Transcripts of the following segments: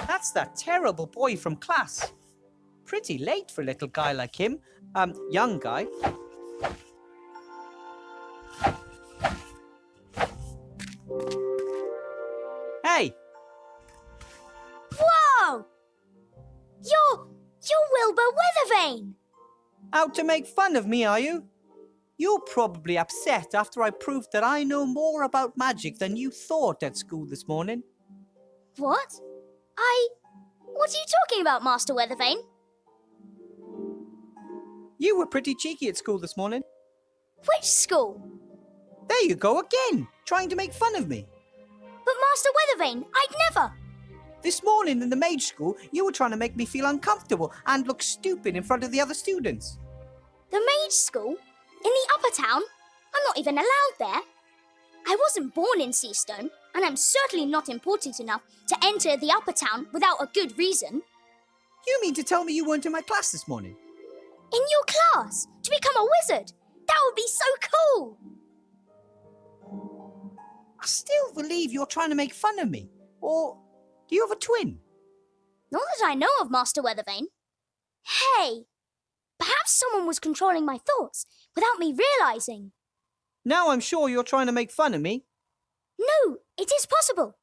That's that terrible boy from class. Pretty late for a little guy like him. Young guy. Hey! Whoa! You're Wilbur Weathervane! Out to make fun of me, are you? You're probably upset after I proved that I know more about magic than you thought at school this morning. What? What are you talking about, Master Weathervane? You were pretty cheeky at school this morning. Which school? There you go again, trying to make fun of me. But Master Weathervane, I'd never! This morning in the mage school, you were trying to make me feel uncomfortable and look stupid in front of the other students. The mage school? In the upper town? I'm not even allowed there. I wasn't born in Seastone, and I'm certainly not important enough to enter the upper town without a good reason. You mean to tell me you weren't in my class this morning? In your class? To become a wizard? That would be so cool! I still believe you're trying to make fun of me. Or do you have a twin? Not that I know of, Master Weathervane. Hey! Perhaps someone was controlling my thoughts without me realising. Now I'm sure you're trying to make fun of me. No, it is possible.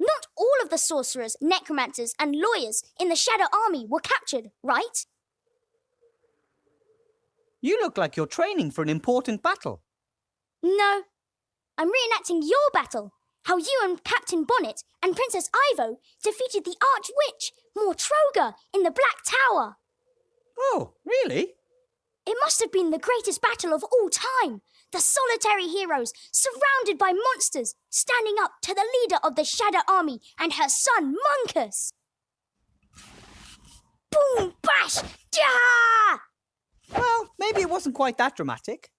Not all of the sorcerers, necromancers, and lawyers in the Shadow Army were captured, right? You look like you're training for an important battle. No. I'm reenacting your battle. How you and Captain Bonnet and Princess Ivo defeated the Archwitch, Mortroga, in the Black Tower. Oh, really? It must have been the greatest battle of all time. The solitary heroes, surrounded by monsters, standing up to the leader of the Shadow Army and her son, Monkus. Boom, bash, ja! Well, maybe it wasn't quite that dramatic.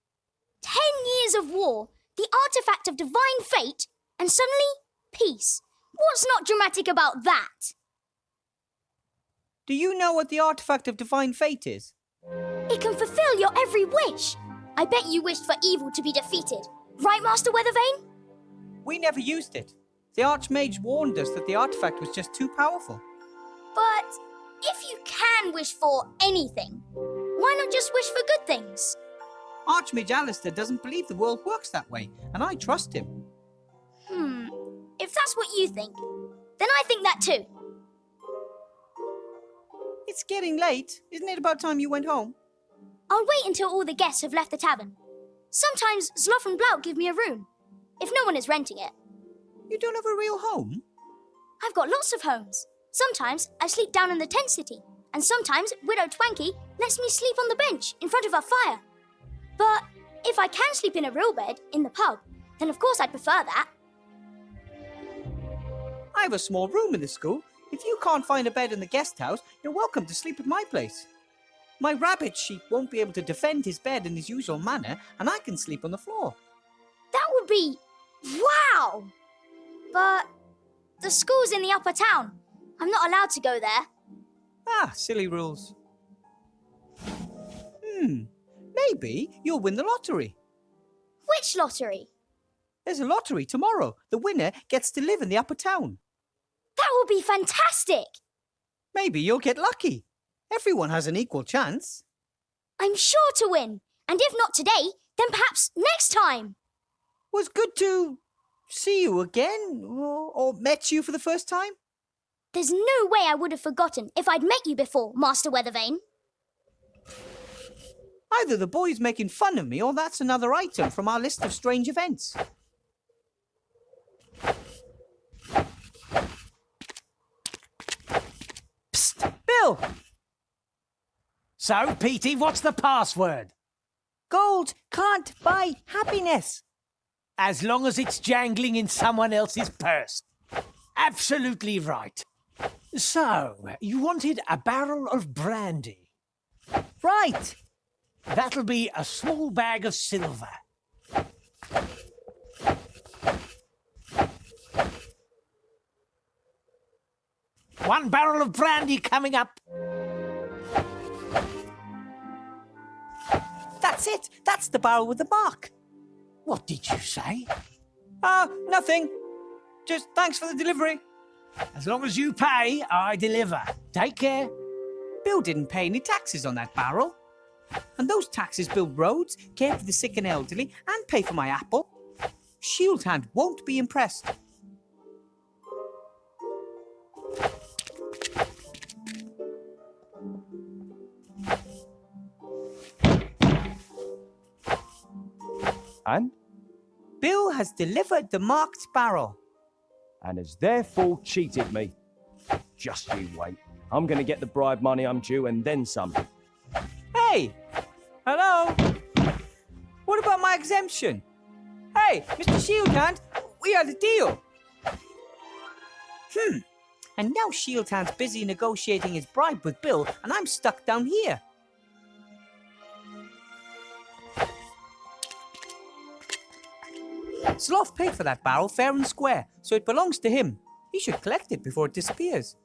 10 years of war, the artifact of divine fate, and suddenly, peace. What's not dramatic about that? Do you know what the artifact of divine fate is? It can fulfill your every wish. I bet you wished for evil to be defeated. Right, Master Weathervane? We never used it. The Archmage warned us that the artifact was just too powerful. But if you can wish for anything, why not just wish for good things? Archmage Alistair doesn't believe the world works that way, and I trust him. If that's what you think, then I think that too. It's getting late. Isn't it about time you went home? I'll wait until all the guests have left the tavern. Sometimes Zloff and Blout give me a room, if no one is renting it. You don't have a real home? I've got lots of homes. Sometimes I sleep down in the tent city, and sometimes Widow Twanky lets me sleep on the bench in front of her fire. But if I can sleep in a real bed in the pub, then of course I'd prefer that. I have a small room in the school. If you can't find a bed in the guest house, you're welcome to sleep at my place. My rabbit sheep won't be able to defend his bed in his usual manner, and I can sleep on the floor. That would be... wow! But the school's in the upper town. I'm not allowed to go there. Ah, silly rules. Maybe you'll win the lottery. Which lottery? There's a lottery tomorrow. The winner gets to live in the upper town. That would be fantastic! Maybe you'll get lucky. Everyone has an equal chance. I'm sure to win. And if not today, then perhaps next time. Was good to see you again, or met you for the first time. There's no way I would have forgotten if I'd met you before, Master Weathervane. Either the boy's making fun of me, or that's another item from our list of strange events. Psst, Bill! So, Petey, what's the password? Gold can't buy happiness. As long as it's jangling in someone else's purse. Absolutely right. So, you wanted a barrel of brandy. Right. That'll be a small bag of silver. One barrel of brandy coming up. That's it. That's the barrel with the mark. What did you say? Nothing. Just thanks for the delivery. As long as you pay, I deliver. Take care. Bill didn't pay any taxes on that barrel. And those taxes build roads, care for the sick and elderly, and pay for my apple. Shield Hand won't be impressed. And? Bill has delivered the marked barrel. And has therefore cheated me. Just you wait. I'm going to get the bribe money I'm due and then some. Hey! Hello? What about my exemption? Hey, Mr. Shield Hand, we had a deal. And now Shield Hand's busy negotiating his bribe with Bill, and I'm stuck down here. Sloth paid for that barrel fair and square, so it belongs to him. He should collect it before it disappears.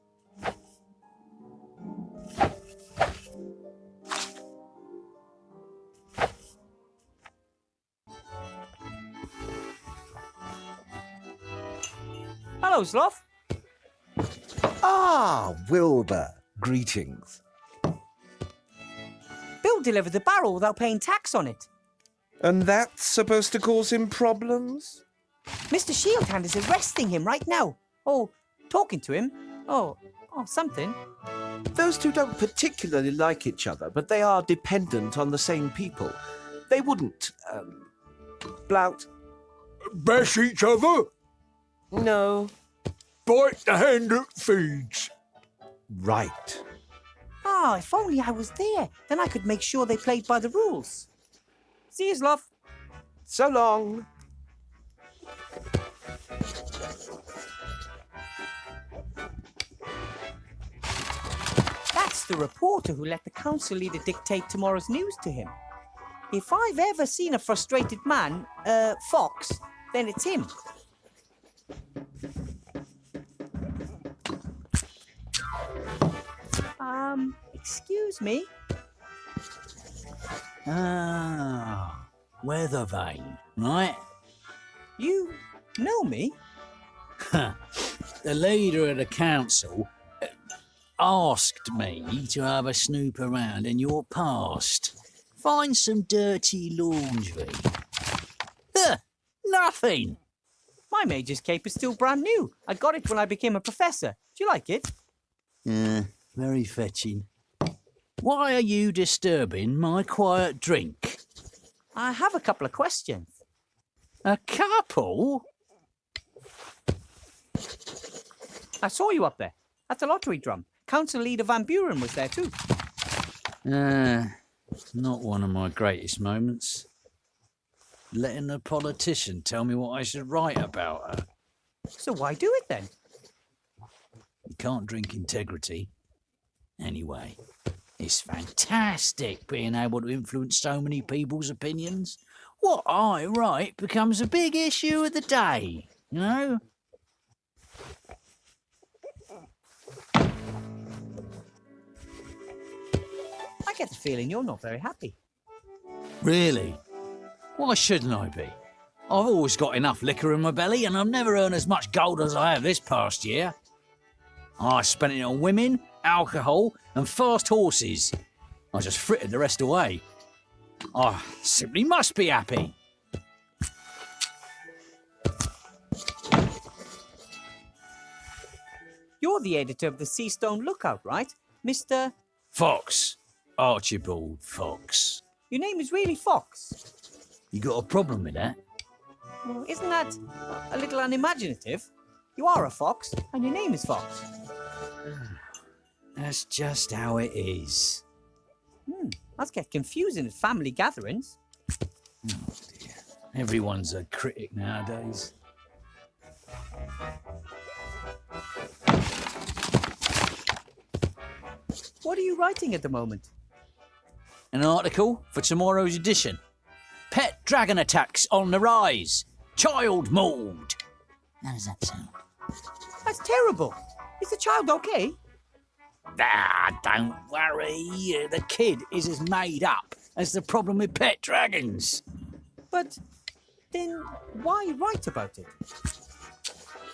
Hello, Sloth. Ah, Wilbur. Greetings. Bill delivered the barrel without paying tax on it. And that's supposed to cause him problems? Mr. Shield Hand is arresting him right now. Oh, talking to him. Oh, something. Those two don't particularly like each other, but they are dependent on the same people. They wouldn't, blout. Bash each other? No. Bite the hand that feeds. Right. If only I was there. Then I could make sure they played by the rules. See you, Sloth. So long. That's the reporter who let the council leader dictate tomorrow's news to him. If I've ever seen a frustrated man, fox, then it's him. Excuse me? Weather vane, right? You know me? The leader of the council asked me to have a snoop around in your past. Find some dirty laundry. Nothing. My mage's cape is still brand new. I got it when I became a professor. Do you like it? Very fetching. Why are you disturbing my quiet drink? I have a couple of questions. A couple? I saw you up there at the lottery drum. Council leader Van Buren was there too. Not one of my greatest moments. Letting a politician tell me what I should write about her. So why do it then? You can't drink integrity. Anyway, it's fantastic being able to influence so many people's opinions. What I write becomes a big issue of the day, you know? I get the feeling you're not very happy. Really? Why shouldn't I be? I've always got enough liquor in my belly and I've never earned as much gold as I have this past year. I spent it on women, alcohol and fast horses. I just frittered the rest away. I simply must be happy. You're the editor of the Seastone Lookout, right? Mr. Fox. Archibald Fox. Your name is really Fox. You got a problem with that? Well, isn't that a little unimaginative? You are a fox, and your name is Fox. That's just how it is. Must get confusing at family gatherings. Oh dear. Everyone's a critic nowadays. What are you writing at the moment? An article for tomorrow's edition. Pet dragon attacks on the rise. Child mauled. How does that sound? That's terrible. Is the child okay? Don't worry. The kid is as made up as the problem with pet dragons. But then why write about it?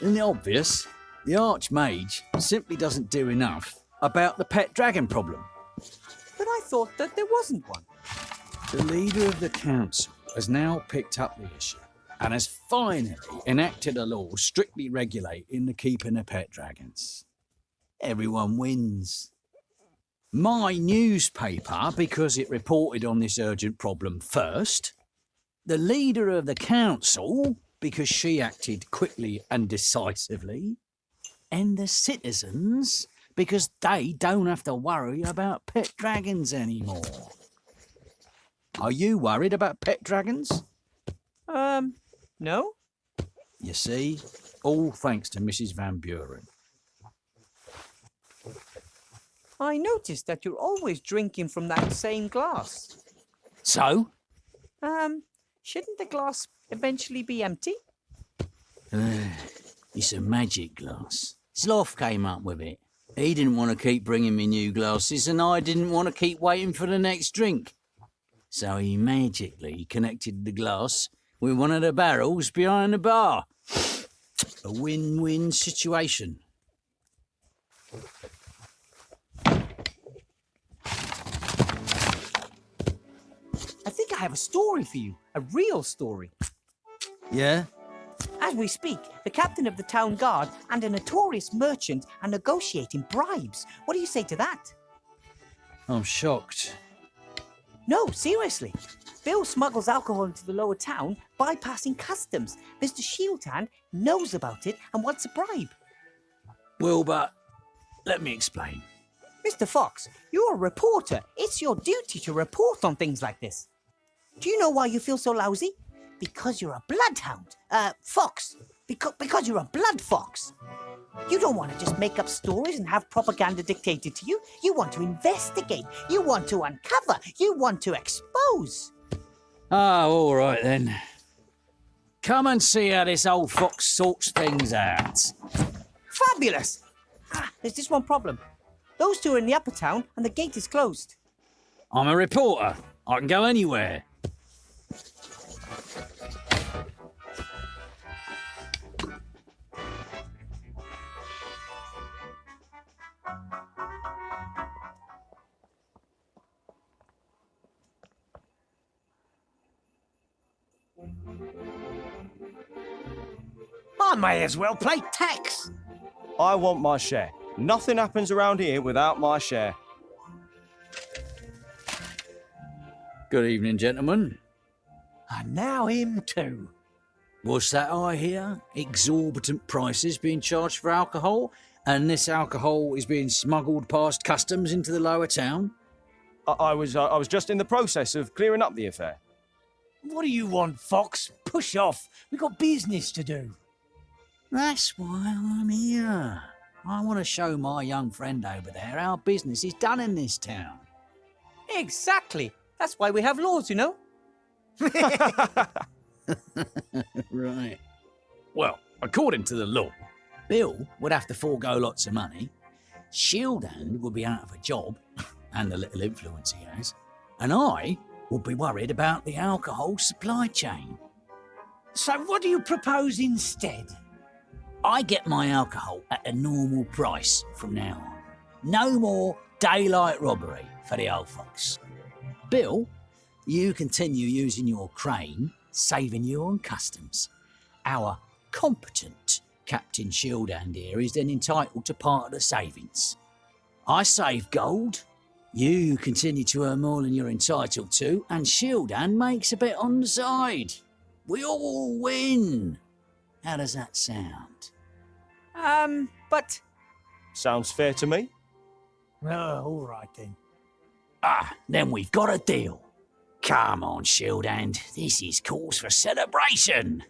In the obvious, the Archmage simply doesn't do enough about the pet dragon problem. But I thought that there wasn't one. The leader of the council has now picked up the issue and has finally enacted a law strictly regulating the keeping of pet dragons. Everyone wins. My newspaper, because it reported on this urgent problem first. The leader of the council, because she acted quickly and decisively. And the citizens, because they don't have to worry about pet dragons anymore. Are you worried about pet dragons? No? You see, all thanks to Mrs. Van Buren. I noticed that you're always drinking from that same glass. So? Shouldn't the glass eventually be empty? It's a magic glass. Sloth came up with it. He didn't want to keep bringing me new glasses, and I didn't want to keep waiting for the next drink. So he magically connected the glass with one of the barrels behind the bar. A win-win situation. I think I have a story for you. A real story. Yeah? As we speak, the captain of the town guard and a notorious merchant are negotiating bribes. What do you say to that? I'm shocked. No, seriously. Bill smuggles alcohol into the lower town, bypassing customs. Mr. Shieldhand knows about it and wants a bribe. Wilbur, let me explain. Mr. Fox, you're a reporter. It's your duty to report on things like this. Do you know why you feel so lousy? Because you're a bloodhound. Fox. Because you're a blood fox. You don't want to just make up stories and have propaganda dictated to you. You want to investigate. You want to uncover. You want to expose. Oh, all right then. Come and see how this old fox sorts things out. Fabulous! There's just one problem. Those two are in the upper town and the gate is closed. I'm a reporter. I can go anywhere. I may as well play tax. I want my share. Nothing happens around here without my share. Good evening, gentlemen. And now him too. What's that I hear? Exorbitant prices being charged for alcohol, and this alcohol is being smuggled past customs into the lower town? I was just in the process of clearing up the affair. What do you want, Fox? Push off. We've got business to do. That's why I'm here. I want to show my young friend over there how business is done in this town. Exactly. That's why we have laws, you know. Right. Well, according to the law, Bill would have to forego lots of money, Shieldhand would be out of a job, and the little influence he has, and I would be worried about the alcohol supply chain. So what do you propose instead? I get my alcohol at a normal price from now on. No more daylight robbery for the old fox. Bill, you continue using your crane, saving you on customs. Our competent Captain Shieldhand here is then entitled to part of the savings. I save gold, you continue to earn more than you're entitled to, and Shieldhand makes a bit on the side. We all win. How does that sound? But Sounds fair to me. Oh, all right then. Then we've got a deal. Come on, Shieldhand. This is cause for celebration.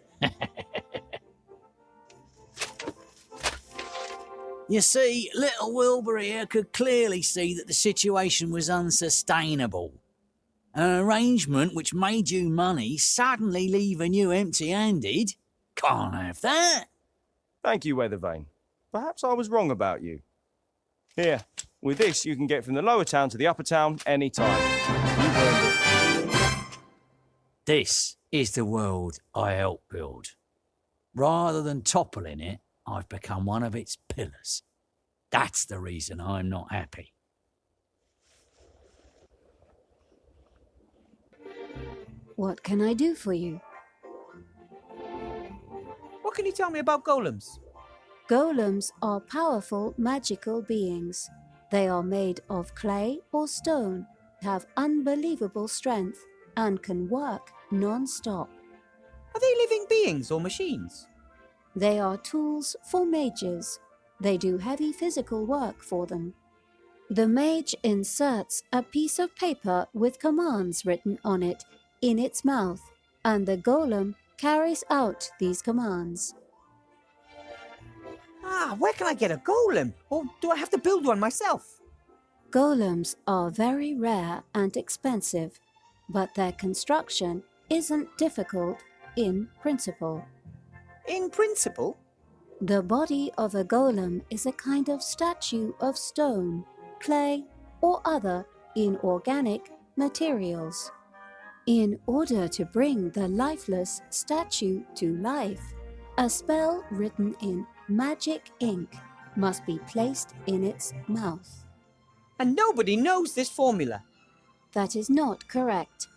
You see, little Wilbur here could clearly see that the situation was unsustainable. An arrangement which made you money suddenly leaving you empty-handed. Can't have that. Thank you, Weathervane. Perhaps I was wrong about you. Here, with this you can get from the lower town to the upper town any time. You've earned it. This is the world I helped build. Rather than toppling it, I've become one of its pillars. That's the reason I'm not happy. What can I do for you? What can you tell me about golems? Golems are powerful magical beings. They are made of clay or stone, have unbelievable strength, and can work non-stop. Are they living beings or machines? They are tools for mages. They do heavy physical work for them. The mage inserts a piece of paper with commands written on it in its mouth, and the golem carries out these commands. Where can I get a golem? Or do I have to build one myself? Golems are very rare and expensive, but their construction isn't difficult in principle. In principle? The body of a golem is a kind of statue of stone, clay, or other inorganic materials. In order to bring the lifeless statue to life, a spell written in magic ink must be placed in its mouth. And nobody knows this formula. That is not correct.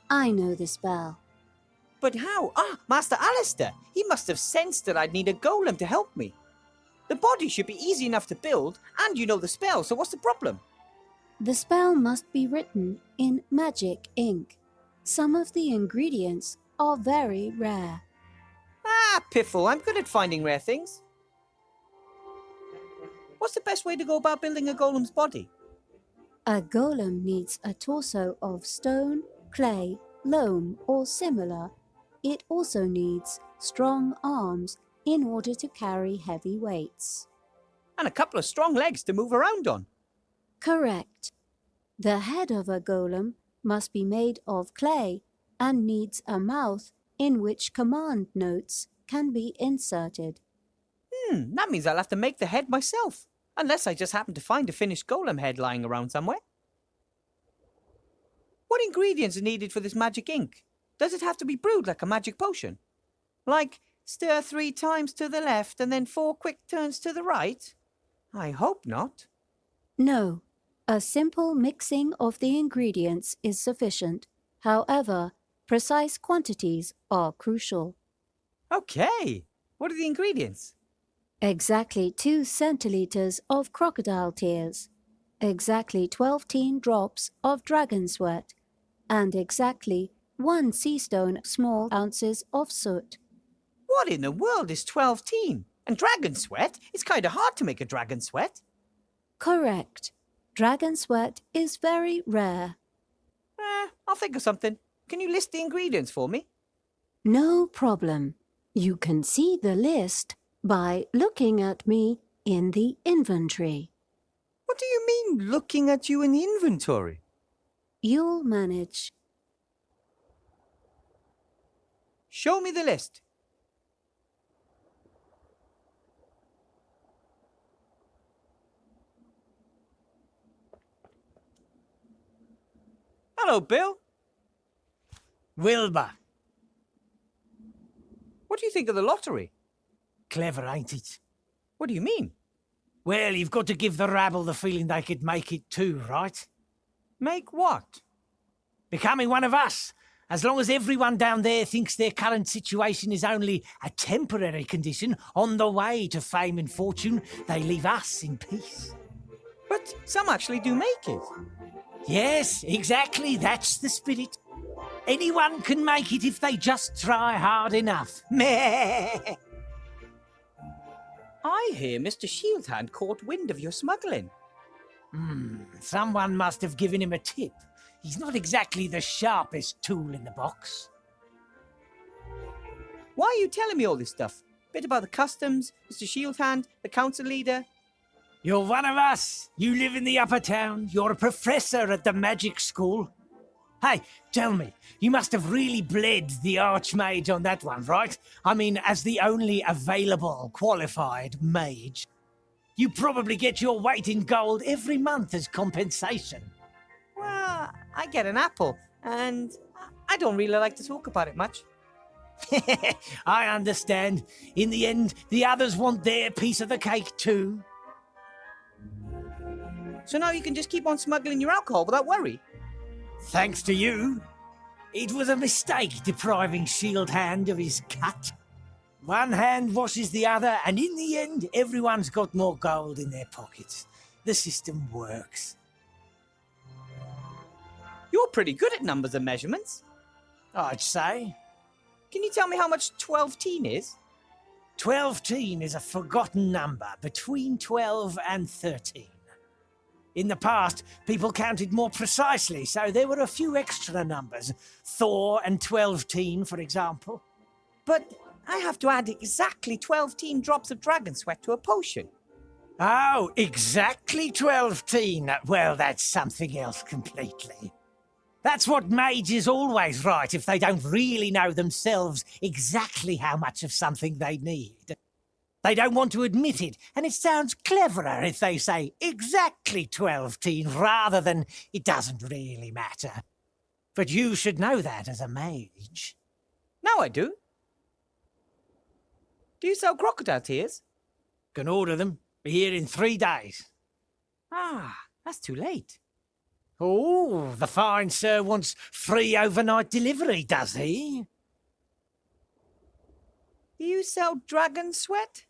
I know the spell. But how? Master Alistair! He must have sensed that I'd need a golem to help me. The body should be easy enough to build, and you know the spell, so what's the problem? The spell must be written in magic ink. Some of the ingredients are very rare. Piffle, I'm good at finding rare things. What's the best way to go about building a golem's body? A golem needs a torso of stone, clay, loam, or similar. It also needs strong arms in order to carry heavy weights. And a couple of strong legs to move around on. Correct. The head of a golem must be made of clay and needs a mouth in which command notes can be inserted. That means I'll have to make the head myself. Unless I just happen to find a finished golem head lying around somewhere. What ingredients are needed for this magic ink? Does it have to be brewed like a magic potion? Like, stir 3 times to the left and then 4 quick turns to the right? I hope not. No, a simple mixing of the ingredients is sufficient. However, precise quantities are crucial. Okay, what are the ingredients? Exactly 2 centiliters of crocodile tears, exactly 12 drops of dragon sweat, and exactly 1 sea stone small ounces of soot. What in the world is 12 teen? And dragon sweat? It's kind of hard to make a dragon sweat. Correct. Dragon sweat is very rare. I'll think of something. Can you list the ingredients for me? No problem. You can see the list by looking at me in the inventory. What do you mean, looking at you in the inventory? You'll manage. Show me the list. Hello, Bill. Wilbur. What do you think of the lottery? Clever, ain't it? What do you mean? Well, you've got to give the rabble the feeling they could make it too, right? Make what? Becoming one of us. As long as everyone down there thinks their current situation is only a temporary condition on the way to fame and fortune, they leave us in peace. But some actually do make it. Yes, exactly. That's the spirit. Anyone can make it if they just try hard enough. Meh. I hear Mr. Shieldhand caught wind of your smuggling. Someone must have given him a tip. He's not exactly the sharpest tool in the box. Why are you telling me all this stuff? Bit about the customs, Mr. Shieldhand, the council leader. You're one of us. You live in the upper town. You're a professor at the magic school. Hey, tell me, you must have really bled the Archmage on that one, right? I mean, as the only available qualified mage. You probably get your weight in gold every month as compensation. Well, I get an apple, and I don't really like to talk about it much. I understand. In the end, the others want their piece of the cake too. So now you can just keep on smuggling your alcohol without worry? Thanks to you. It was a mistake depriving Shield Hand of his cut. One hand washes the other, and in the end, everyone's got more gold in their pockets. The system works. You're pretty good at numbers and measurements. I'd say. Can you tell me how much 12-teen is? 12-teen is a forgotten number between 12 and 13. In the past, people counted more precisely, so there were a few extra numbers. Thor and 12-teen, for example. But I have to add exactly 12-teen drops of dragon sweat to a potion. Oh, exactly 12-teen. Well, that's something else completely. That's what mages always write if they don't really know themselves exactly how much of something they need. They don't want to admit it, and it sounds cleverer if they say exactly 12-teen rather than it doesn't really matter. But you should know that as a mage. Now I do. Do you sell crocodile tears? Can order them. Be here in 3 days. Ah, that's too late. Oh, the fine sir wants free overnight delivery, does he? Do you sell dragon sweat?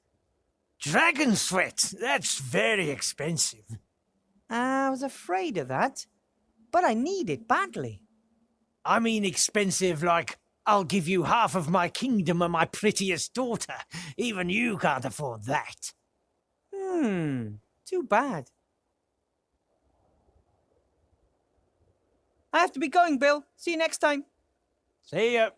Dragon sweat? That's very expensive. I was afraid of that, but I need it badly. I mean expensive like, I'll give you half of my kingdom and my prettiest daughter. Even you can't afford that. Too bad. I have to be going, Bill. See you next time. See ya.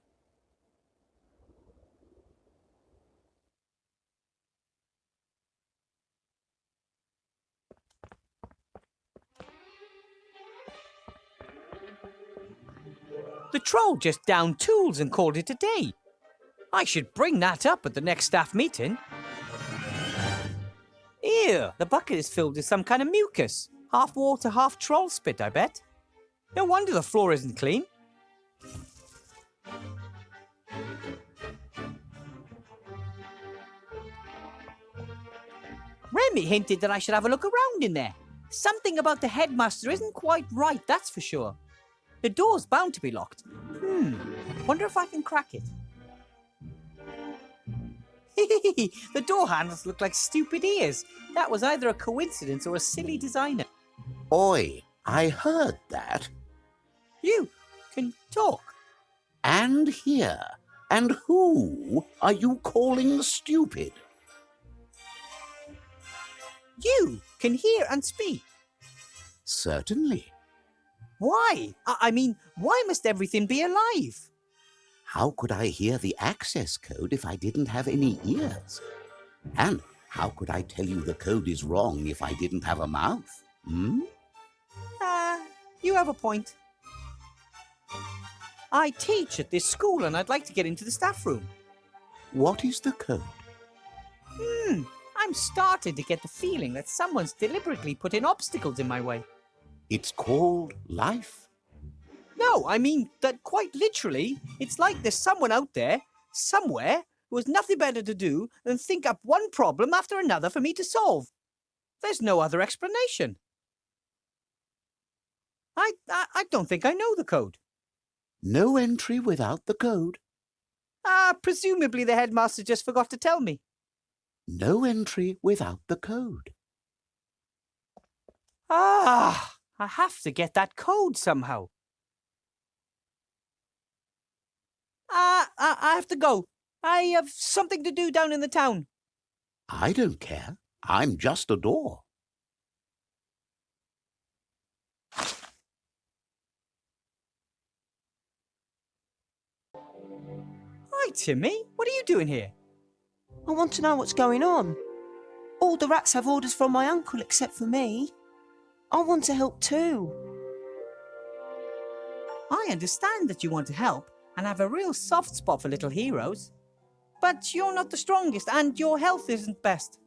The troll just downed tools and called it a day. I should bring that up at the next staff meeting. Ew, the bucket is filled with some kind of mucus. Half water, half troll spit, I bet. No wonder the floor isn't clean. Remy hinted that I should have a look around in there. Something about the headmaster isn't quite right, that's for sure. The door's bound to be locked. Wonder if I can crack it. The door handles look like stupid ears. That was either a coincidence or a silly designer. Oi, I heard that. You can talk. And hear. And who are you calling stupid? You can hear and speak. Certainly. Why? I mean, why must everything be alive? How could I hear the access code if I didn't have any ears? And how could I tell you the code is wrong if I didn't have a mouth? You have a point. I teach at this school and I'd like to get into the staff room. What is the code? I'm starting to get the feeling that someone's deliberately put in obstacles in my way. It's called life. No, I mean that quite literally, it's like there's someone out there, somewhere, who has nothing better to do than think up one problem after another for me to solve. There's no other explanation. I don't think I know the code. No entry without the code. Presumably the headmaster just forgot to tell me. No entry without the code. I have to get that code somehow. I have to go. I have something to do down in the town. I don't care. I'm just a door. Hi, Timmy. What are you doing here? I want to know what's going on. All the rats have orders from my uncle except for me. I want to help too. I understand that you want to help and have a real soft spot for little heroes. But you're not the strongest and your health isn't best.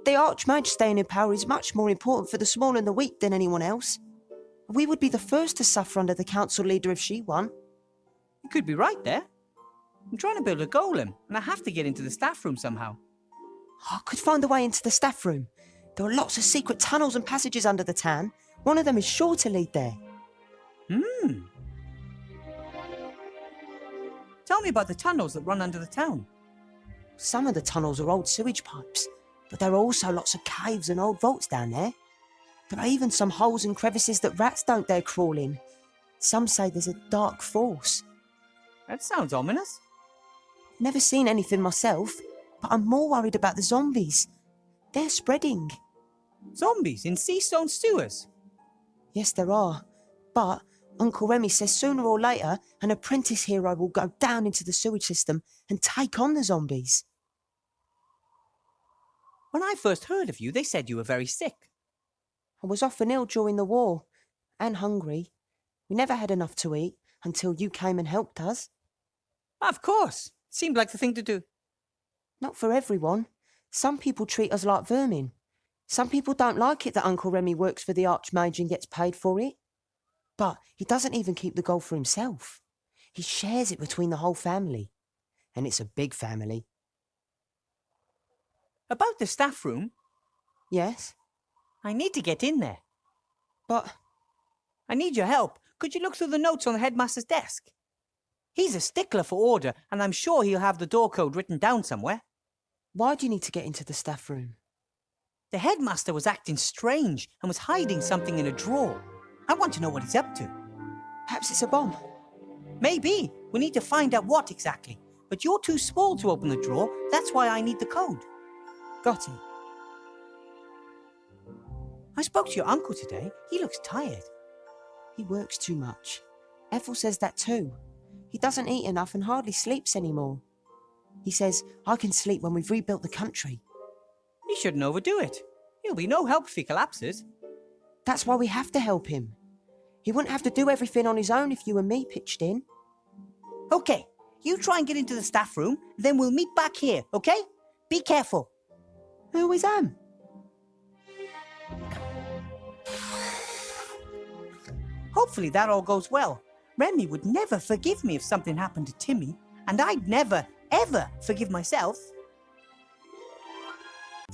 The Archmage staying in power is much more important for the small and the weak than anyone else. We would be the first to suffer under the council leader if she won. You could be right there. I'm trying to build a golem, and I have to get into the staff room somehow. I could find a way into the staff room. There are lots of secret tunnels and passages under the town. One of them is sure to lead there. Tell me about the tunnels that run under the town. Some of the tunnels are old sewage pipes, but there are also lots of caves and old vaults down there. There are even some holes and crevices that rats don't dare crawl in. Some say there's a dark force. That sounds ominous. Never seen anything myself, but I'm more worried about the zombies. They're spreading. Zombies in sea stone sewers? Yes, there are. But Uncle Remy says sooner or later an apprentice hero will go down into the sewage system and take on the zombies. When I first heard of you, they said you were very sick. I was often ill during the war, and hungry. We never had enough to eat until you came and helped us. Of course. Seemed like the thing to do. Not for everyone. Some people treat us like vermin. Some people don't like it that Uncle Remy works for the Archmage and gets paid for it. But he doesn't even keep the gold for himself. He shares it between the whole family. And it's a big family. About the staff room? Yes? I need to get in there. But I need your help. Could you look through the notes on the headmaster's desk? He's a stickler for order, and I'm sure he'll have the door code written down somewhere. why do you need to get into the staff room? The headmaster was acting strange and was hiding something in a drawer. I want to know what he's up to. Perhaps it's a bomb. Maybe. We need to find out what exactly. But you're too small to open the drawer. That's why I need the code. Got it. I spoke to your uncle today. He looks tired. He works too much. Ethel says that too. He doesn't eat enough and hardly sleeps anymore. He says, I can sleep when we've rebuilt the country. You shouldn't overdo it. He'll be no help if he collapses. That's why we have to help him. He wouldn't have to do everything on his own if you and me pitched in. Okay, you try and get into the staff room, then we'll meet back here, okay? Be careful. I always am. Hopefully that all goes well. Remy would never forgive me if something happened to Timmy, and I'd never, ever forgive myself.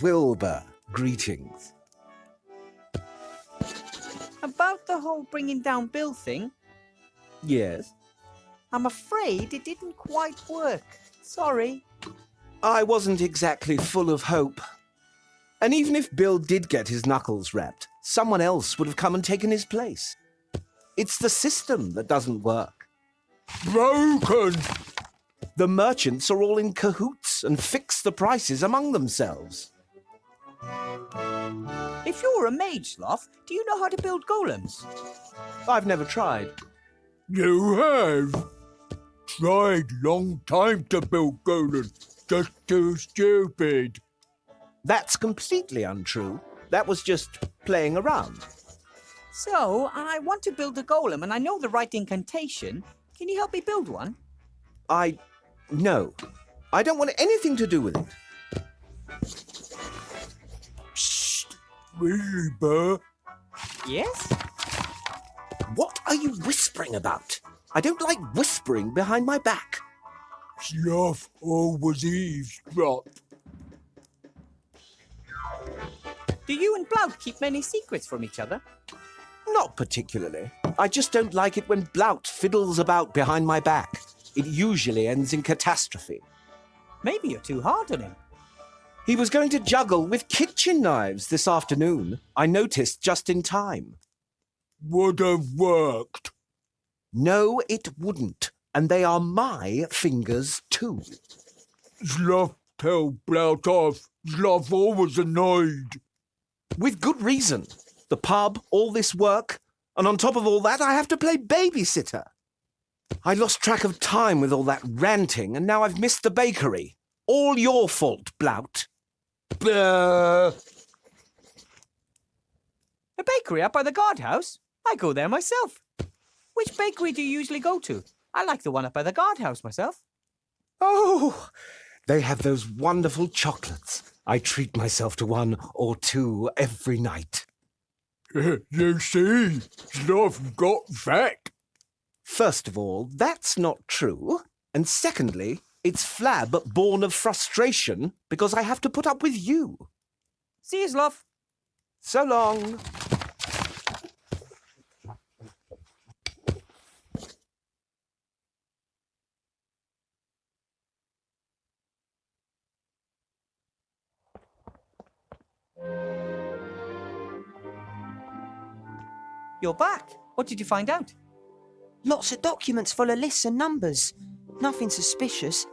Wilbur, greetings. About the whole bringing down Bill thing, Yes? I'm afraid it didn't quite work. Sorry. I wasn't exactly full of hope. And even if Bill did get his knuckles wrapped, someone else would have come and taken his place. It's the system that doesn't work. Broken! The merchants are all in cahoots and fix the prices among themselves. If you're a mage, Sloth, do you know how to build golems? I've never tried. You have. Tried long time to build Golem. Just too stupid. That's completely untrue. That was just playing around. So, I want to build a golem and I know the right incantation. Can you help me build one? No. I don't want anything to do with it. Really, Burr? Yes? What are you whispering about? I don't like whispering behind my back. Sloth always eavesdrop. Do you and Blout keep many secrets from each other? Not particularly. I just don't like it when Blout fiddles about behind my back. It usually ends in catastrophe. Maybe you're too hard on him. He was going to juggle with kitchen knives this afternoon. I noticed just in time. Would have worked. No, it wouldn't. And they are my fingers too. Sloth tell Blout off. Sloth always annoyed. With good reason. The pub, all this work, and on top of all that, I have to play babysitter. I lost track of time with all that ranting, and now I've missed the bakery. All your fault, Blout. A bakery up by the guardhouse? I go there myself. Which bakery do you usually go to? I like the one up by the guardhouse myself. Oh, they have those wonderful chocolates. I treat myself to one or two every night. You see, Sloth got fat. First of all, that's not true. And secondly, it's Flab born of frustration because I have to put up with you. See you, Sloth. So long. You're back. What did you find out? Lots of documents full of lists and numbers. Nothing suspicious.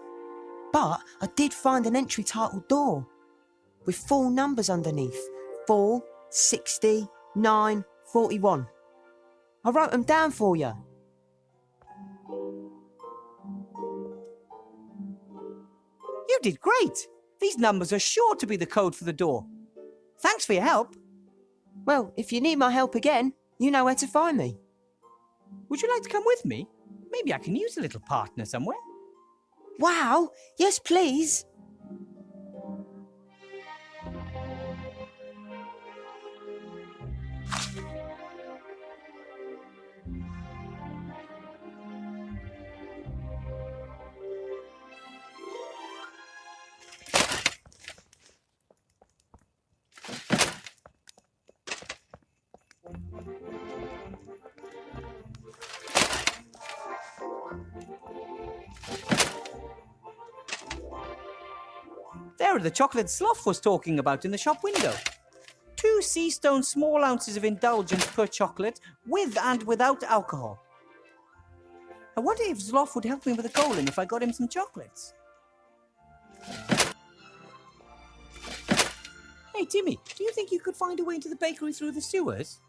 But I did find an entry titled door with 4 numbers underneath. 4, 60, 9, 41. I wrote them down for you. You did great. These numbers are sure to be the code for the door. Thanks for your help. Well, if you need my help again, you know where to find me. Would you like to come with me? Maybe I can use a little partner somewhere. Wow, yes please. There are the chocolate Sloth was talking about in the shop window. 2 sea stone small ounces of indulgence per chocolate, with and without alcohol. I wonder if Sloth would help me with the golem if I got him some chocolates. Hey, Timmy, do you think you could find a way into the bakery through the sewers?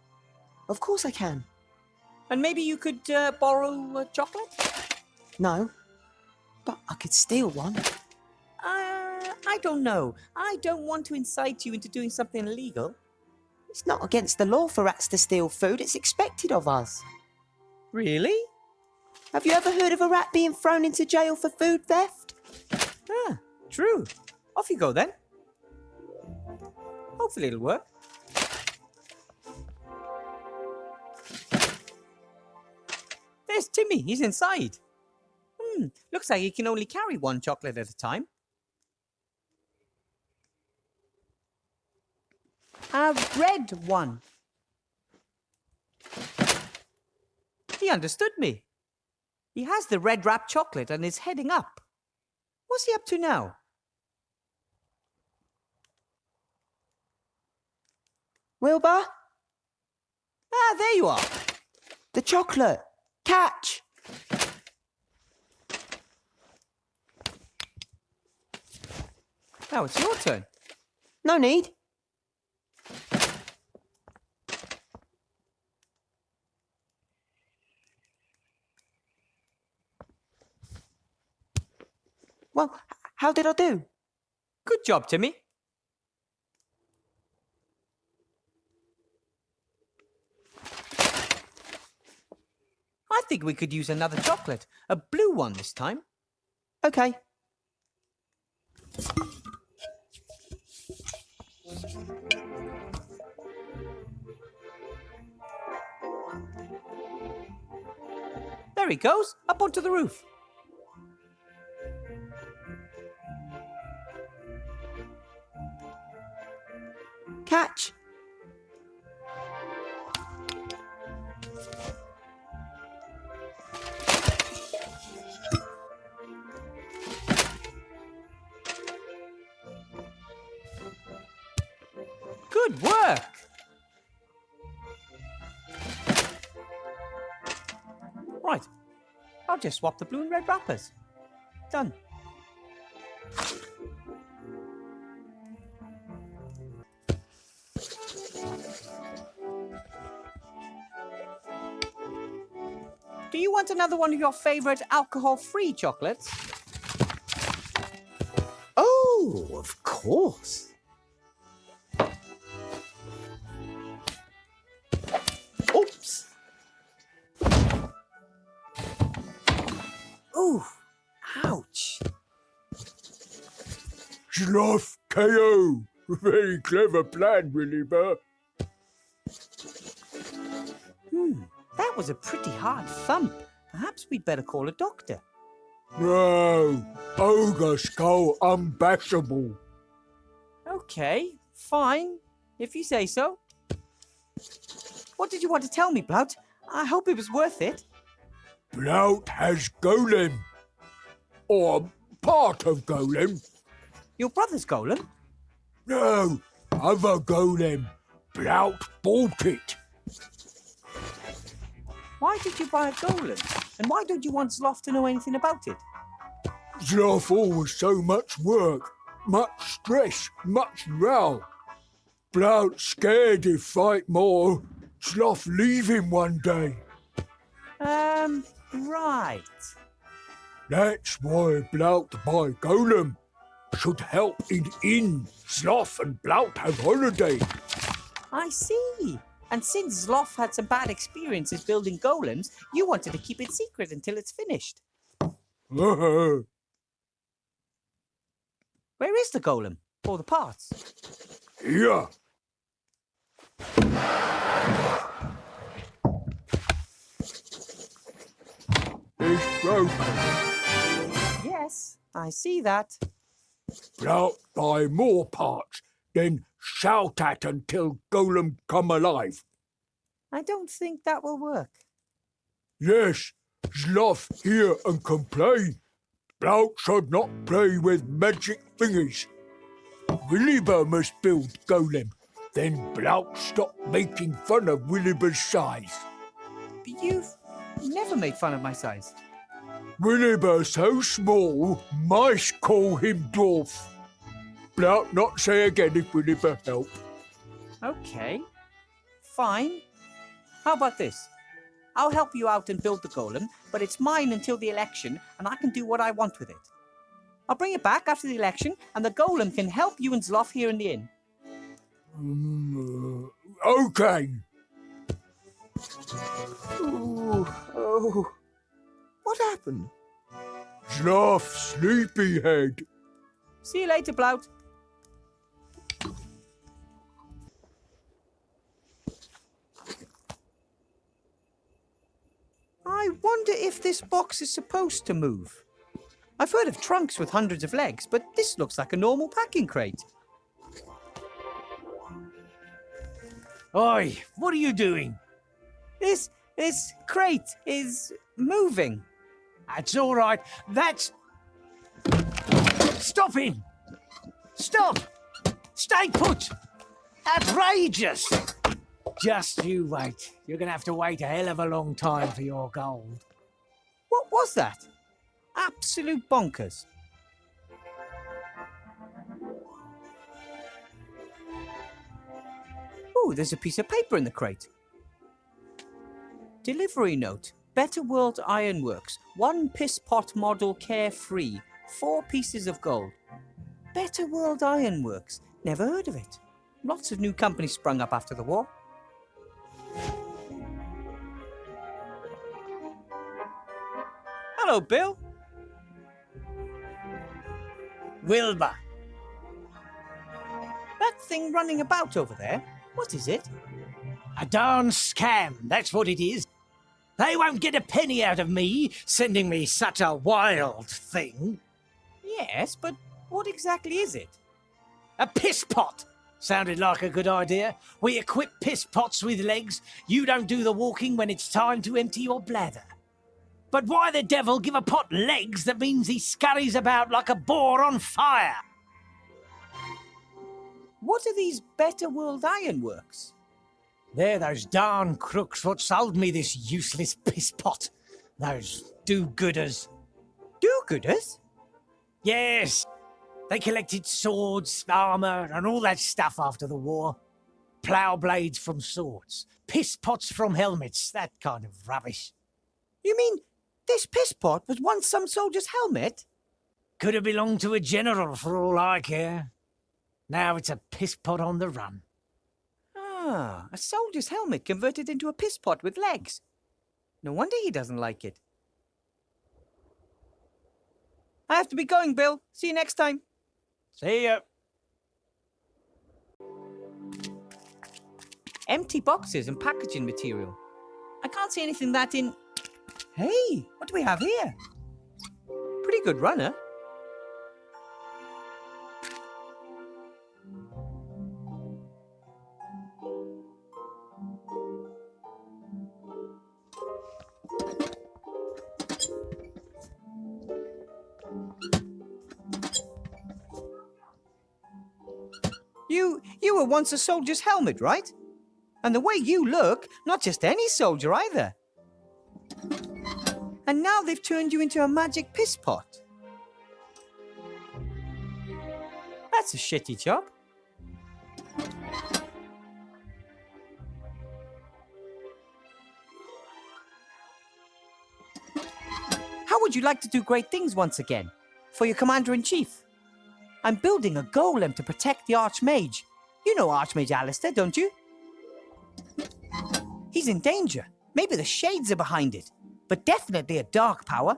Of course I can. And maybe you could borrow a chocolate? No, but I could steal one. I don't know. I don't want to incite you into doing something illegal. It's not against the law for rats to steal food. It's expected of us. Really? Have you ever heard of a rat being thrown into jail for food theft? Ah, true. Off you go then. Hopefully it'll work. There's Timmy. He's inside. Looks like he can only carry 1 chocolate at a time. A red one. He understood me. He has the red wrapped chocolate and is heading up. What's he up to now? Wilbur? Ah, there you are. The chocolate. Catch! Now it's your turn. No need. Well, how did I do? Good job, Timmy. I think we could use another chocolate. A blue one this time. Okay. There he goes, up onto the roof. Catch! Good work! Right, I'll just swap the blue and red wrappers. Done. Do you want another one of your favorite alcohol-free chocolates? Oh, of course. Oops. Ooh, ouch. Sloth KO. Very clever plan, Wilbur. That was a pretty hard thump. Perhaps we'd better call a doctor. No, ogre skull unbashable. Okay, fine, if you say so. What did you want to tell me, Blout? I hope it was worth it. Blout has Golem. Or part of Golem. Your brother's Golem? No, other Golem. Blout bought it. Why did you buy a Golem? And why don't you want Sloth to know anything about it? Sloth always so much work, much stress, much row. Blout scared he'd fight more. Sloth leave him one day. Right. That's why Blout buy Golem. Should help in inn. Sloth and Blout have holiday. I see. And since Sloth had some bad experiences building golems, you wanted to keep it secret until it's finished. Where is the golem? Or the parts? Here. It's broken. Yes, I see that. Blout buy more parts, then shout at until Golem come alive. I don't think that will work. Yes, Sloth hear and complain. Blout should not play with magic thingies. Wilbur must build Golem. Then Blout stop making fun of Wilbur's size. But you've never made fun of my size. Wilbur so small, mice call him dwarf. Blout not say again if Wilbur help. Okay, fine. How about this? I'll help you out and build the golem, but it's mine until the election, and I can do what I want with it. I'll bring it back after the election, and the golem can help you and Sloth here in the inn. Okay. Oh. What happened? Sloth sleepyhead. See you later, Blout. I wonder if this box is supposed to move. I've heard of trunks with hundreds of legs, but this looks like a normal packing crate. Oi, what are you doing? This crate is moving. That's all right. That's... Stop him! Stop! Stay put! Outrageous! Just you wait. You're going to have to wait a hell of a long time for your gold. What was that? Absolute bonkers. Ooh, there's a piece of paper in the crate. Delivery note. Better World Ironworks. 1 piss pot model carefree. 4 pieces of gold. Better World Ironworks. Never heard of it. Lots of new companies sprung up after the war. Hello, Bill. Wilbur. That thing running about over there, what is it? A darn scam, that's what it is. They won't get a penny out of me, sending me such a wild thing. Yes, but what exactly is it? A piss pot. Sounded like a good idea. We equip piss pots with legs. You don't do the walking when it's time to empty your bladder. But why the devil give a pot legs that means he scurries about like a boar on fire? What are these Better World Ironworks? They're those darn crooks what sold me this useless piss pot. Those do-gooders. Do-gooders? Yes. They collected swords, armour, and all that stuff after the war. Plough blades from swords, piss pots from helmets, that kind of rubbish. You mean this piss pot was once some soldier's helmet? Could have belonged to a general for all I care. Now it's a piss pot on the run. Ah, a soldier's helmet converted into a piss pot with legs. No wonder he doesn't like it. I have to be going, Bill. See you next time. See ya. Empty boxes and packaging material. I can't see anything that in... Hey, what do we have here? Pretty good runner. You were once a soldier's helmet, right? And the way you look, not just any soldier either. And now they've turned you into a magic piss pot. That's a shitty job. How would you like to do great things once again? For your commander-in-chief? I'm building a golem to protect the Archmage. You know Archmage Alistair, don't you? He's in danger. Maybe the shades are behind it, but definitely a dark power.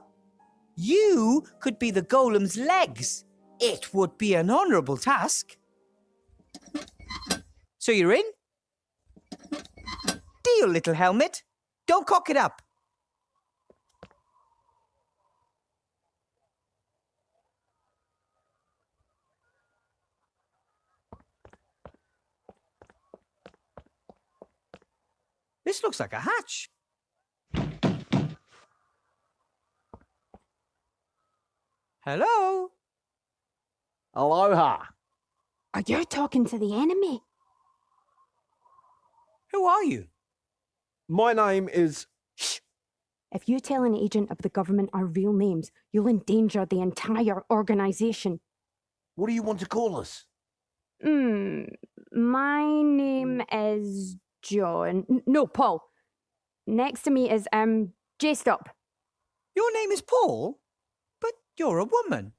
You could be the golem's legs. It would be an honorable task. So you're in? Deal, little helmet. Don't cock it up. This looks like a hatch. Hello? Aloha. Are you talking to the enemy? Who are you? My name is... Shh! If you tell an agent of the government our real names, you'll endanger the entire organization. What do you want to call us? My name is John. No, Paul. Next to me is, J-Stop. Your name is Paul? But you're a woman.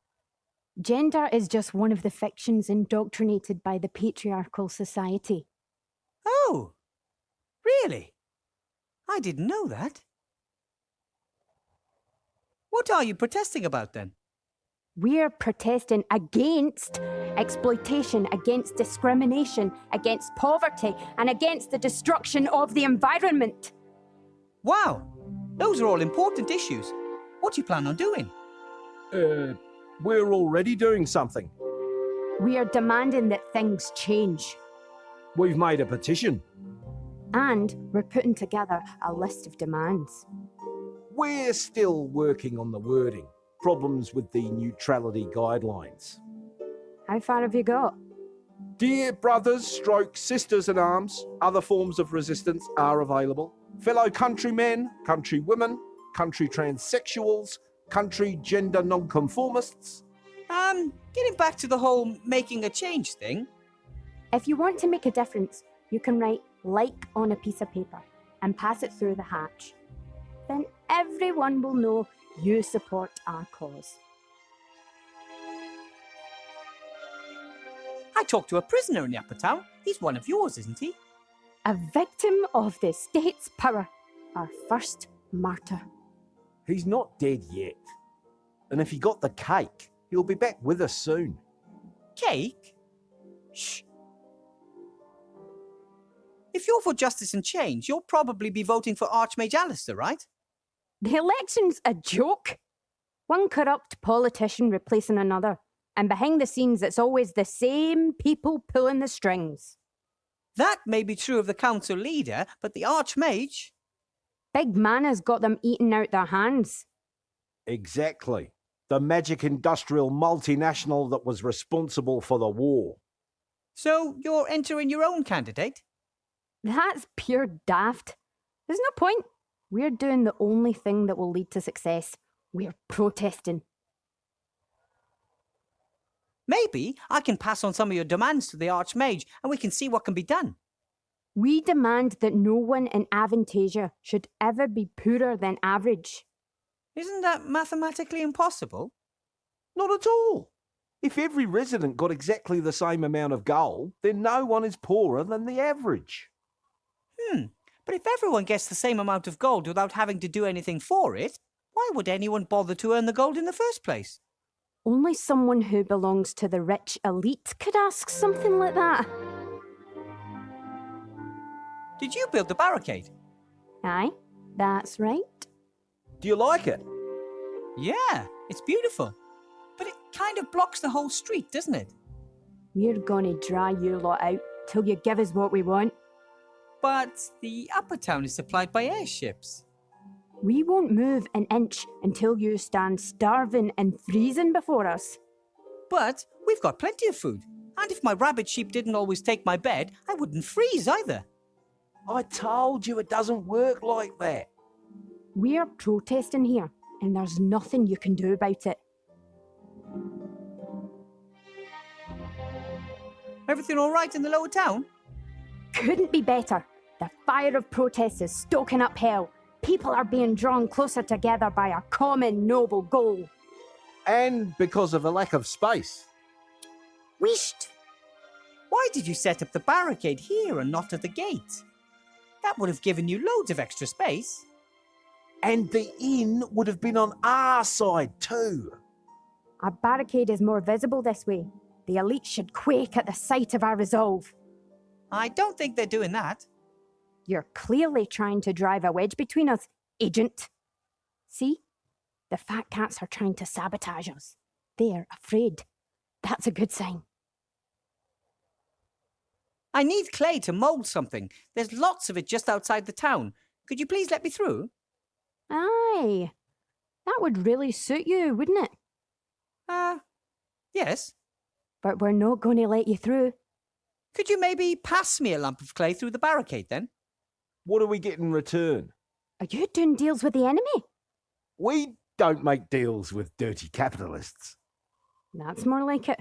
Gender is just one of the fictions indoctrinated by the patriarchal society. Oh, really? I didn't know that. What are you protesting about then? We're protesting against exploitation, against discrimination, against poverty, and against the destruction of the environment. Wow, those are all important issues. What do you plan on doing? We're already doing something. We are demanding that things change. We've made a petition. And we're putting together a list of demands. We're still working on the wording. Problems with the neutrality guidelines. How far have you got? Dear brothers, sisters in arms, other forms of resistance are available. Fellow countrymen, countrywomen, country transsexuals, country gender nonconformists. Getting back to the whole making a change thing. If you want to make a difference, you can write "like" on a piece of paper and pass it through the hatch. Then everyone will know you support our cause. I talked to a prisoner in the upper town. He's one of yours, isn't he? A victim of the state's power. Our first martyr. He's not dead yet. And if he got the cake, he'll be back with us soon. Cake? Shh. If you're for justice and change, you'll probably be voting for Archmage Alistair, right? The election's a joke. One corrupt politician replacing another. And behind the scenes, it's always the same people pulling the strings. That may be true of the council leader, but the Archmage... Big Mana's got them eating out their hands. Exactly. The magic industrial multinational that was responsible for the war. So you're entering your own candidate? That's pure daft. There's no point. We're doing the only thing that will lead to success. We're protesting. Maybe I can pass on some of your demands to the Archmage and we can see what can be done. We demand that no one in Aventasia should ever be poorer than average. Isn't that mathematically impossible? Not at all. If every resident got exactly the same amount of gold, then no one is poorer than the average. But if everyone gets the same amount of gold without having to do anything for it, why would anyone bother to earn the gold in the first place? Only someone who belongs to the rich elite could ask something like that. Did you build the barricade? Aye, that's right. Do you like it? Yeah, it's beautiful. But it kind of blocks the whole street, doesn't it? We're gonna dry you lot out till you give us what we want. But the upper town is supplied by airships. We won't move an inch until you stand starving and freezing before us. But we've got plenty of food. And if my rabbit sheep didn't always take my bed, I wouldn't freeze either. I told you it doesn't work like that. We're protesting here, and there's nothing you can do about it. Everything all right in the lower town? Couldn't be better. The fire of protest is stoking up hell. People are being drawn closer together by a common noble goal. And because of a lack of space. Wisht! Why did you set up the barricade here and not at the gate? That would have given you loads of extra space. And the inn would have been on our side too. Our barricade is more visible this way. The elite should quake at the sight of our resolve. I don't think they're doing that. You're clearly trying to drive a wedge between us, agent. See? The fat cats are trying to sabotage us. They're afraid. That's a good sign. I need clay to mould something. There's lots of it just outside the town. Could you please let me through? Aye. That would really suit you, wouldn't it? Yes. But we're not going to let you through. Could you maybe pass me a lump of clay through the barricade then? What do we get in return? Are you doing deals with the enemy? We don't make deals with dirty capitalists. That's more like it.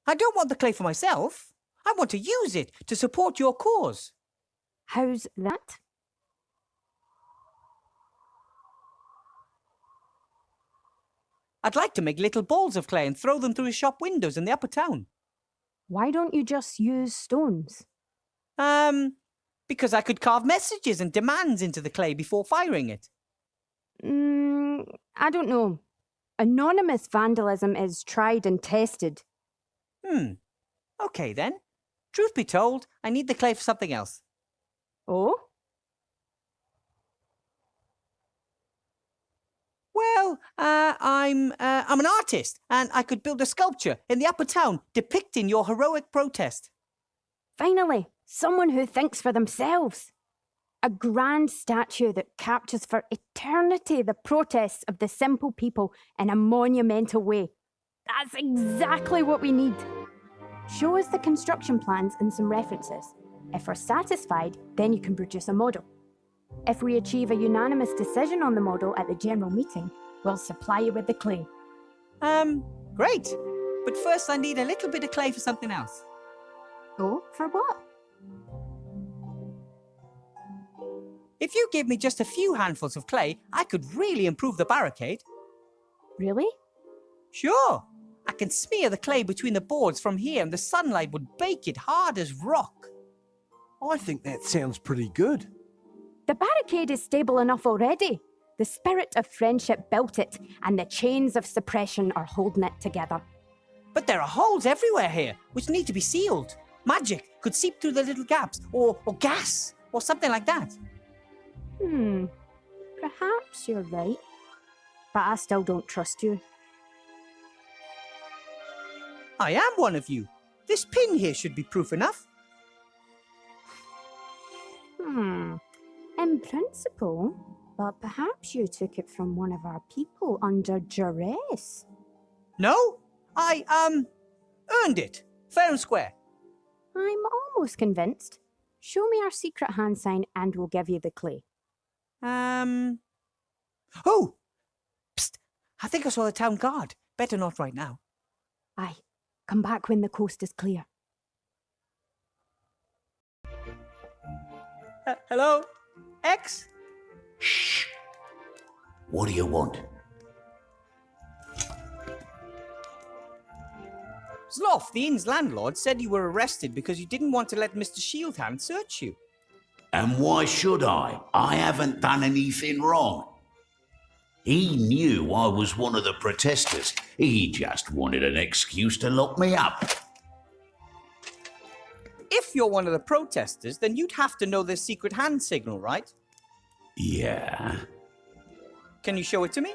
I don't want the clay for myself. I want to use it to support your cause. How's that? I'd like to make little balls of clay and throw them through shop windows in the upper town. Why don't you just use stones? Because I could carve messages and demands into the clay before firing it. I don't know. Anonymous vandalism is tried and tested. Okay then. Truth be told, I need the clay for something else. Oh? Well, I'm an artist, and I could build a sculpture in the upper town depicting your heroic protest. Finally, someone who thinks for themselves. A grand statue that captures for eternity the protests of the simple people in a monumental way. That's exactly what we need. Show us the construction plans and some references. If we're satisfied, then you can produce a model. If we achieve a unanimous decision on the model at the general meeting, we'll supply you with the clay. Great. But first I need a little bit of clay for something else. Oh, for what? If you give me just a few handfuls of clay, I could really improve the barricade. Really? Sure. I can smear the clay between the boards from here and the sunlight would bake it hard as rock. I think that sounds pretty good. The barricade is stable enough already. The spirit of friendship built it, and the chains of suppression are holding it together. But there are holes everywhere here, which need to be sealed. Magic could seep through the little gaps, or gas, or something like that. Perhaps you're right. But I still don't trust you. I am one of you. This pin here should be proof enough. In principle, but perhaps you took it from one of our people under duress. No, I, earned it. Fair and square. I'm almost convinced. Show me our secret hand sign and we'll give you the clay. Oh! Psst! I think I saw the town guard. Better not right now. Aye, come back when the coast is clear. Hello? X? Shh. What do you want? Sloth, the inn's landlord, said you were arrested because you didn't want to let Mr. Shieldhand search you. And why should I? I haven't done anything wrong. He knew I was one of the protesters. He just wanted an excuse to lock me up. If you're one of the protesters, then you'd have to know their secret hand signal, right? Yeah. Can you show it to me?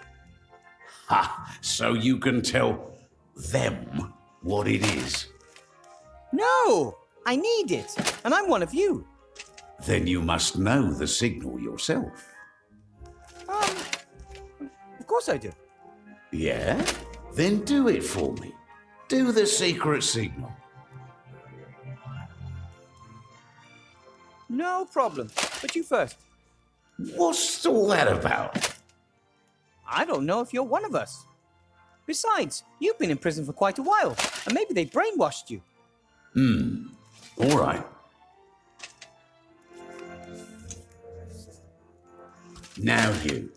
Ha! So you can tell them what it is. No! I need it, and I'm one of you. Then you must know the signal yourself. Of course I do. Yeah? Then do it for me. Do the secret signal. No problem. But you first. What's all that about? I don't know if you're one of us. Besides, you've been in prison for quite a while, and maybe they brainwashed you. All right. Now you.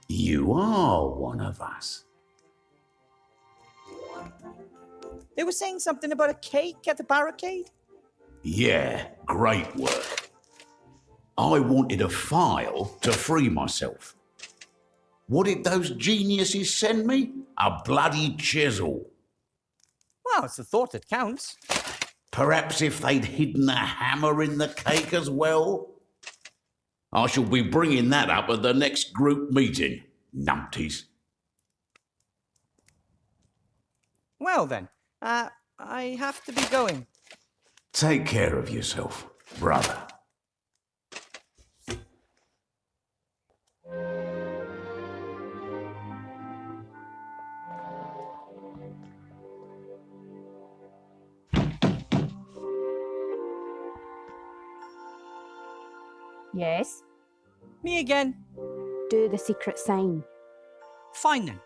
You are one of us. They were saying something about a cake at the barricade? Yeah, great work. I wanted a file to free myself. What did those geniuses send me? A bloody chisel. Well, it's the thought that counts. Perhaps if they'd hidden a hammer in the cake as well? I shall be bringing that up at the next group meeting, numpties. Well then, I have to be going. Take care of yourself, brother. Yes? Me again. Do the secret sign. Fine then.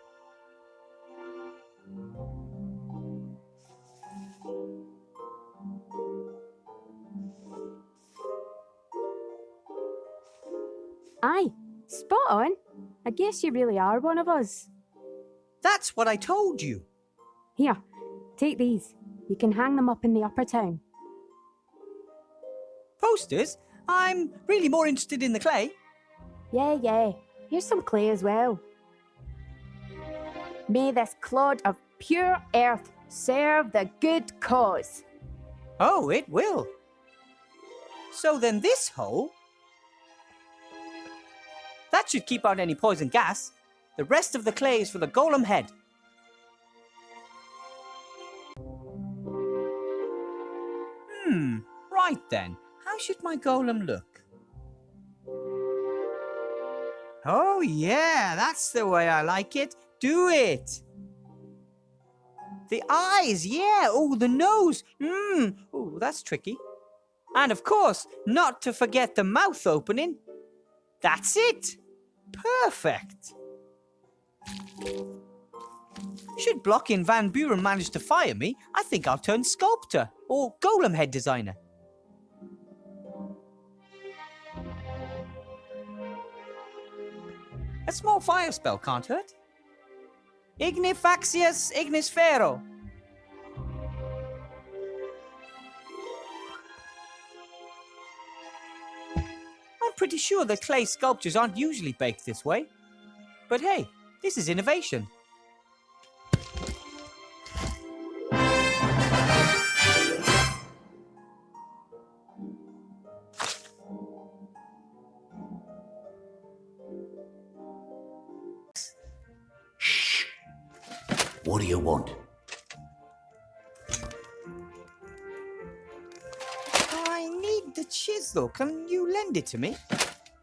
Aye, spot on. I guess you really are one of us. That's what I told you. Here, take these. You can hang them up in the upper town. Posters? I'm really more interested in the clay. Yeah. Here's some clay as well. May this clod of pure earth serve the good cause. Oh, it will. So then this hole... that should keep out any poison gas. The rest of the clay is for the golem head. Right then. How should my golem look? Oh yeah, that's the way I like it. Do it. The eyes, yeah. Oh, the nose. Oh, that's tricky. And of course, not to forget the mouth opening. That's it. Perfect. Should Blockin' Van Buren manage to fire me, I think I'll turn sculptor or golem head designer. A small fire spell can't hurt. Ignifaxius ignisfero. I'm pretty sure that clay sculptures aren't usually baked this way. But hey, this is innovation. What do you want? I need the chisel. Can you lend it to me?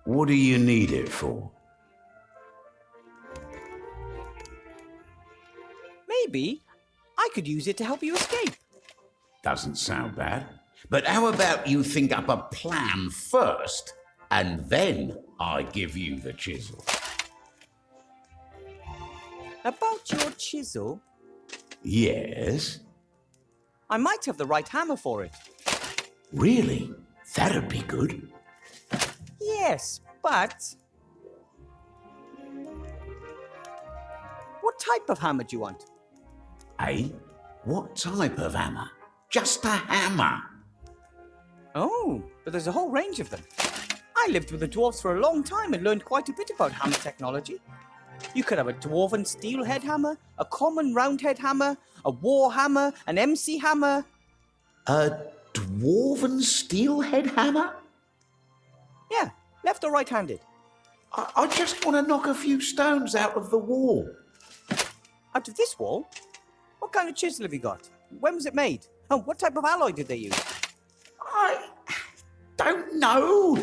What do you need it for? Maybe I could use it to help you escape. Doesn't sound bad. But how about you think up a plan first, and then I give you the chisel? About your chisel? Yes? I might have the right hammer for it. Really? That'd be good. Yes, but... what type of hammer do you want? Eh? What type of hammer? Just a hammer. Oh, but there's a whole range of them. I lived with the dwarves for a long time and learned quite a bit about hammer technology. You could have a dwarven steel head hammer, a common round head hammer, a war hammer, an MC hammer. A dwarven steelhead hammer? Yeah, left or right-handed? I just want to knock a few stones out of the wall. Out of this wall? What kind of chisel have you got? When was it made? And what type of alloy did they use? I don't know.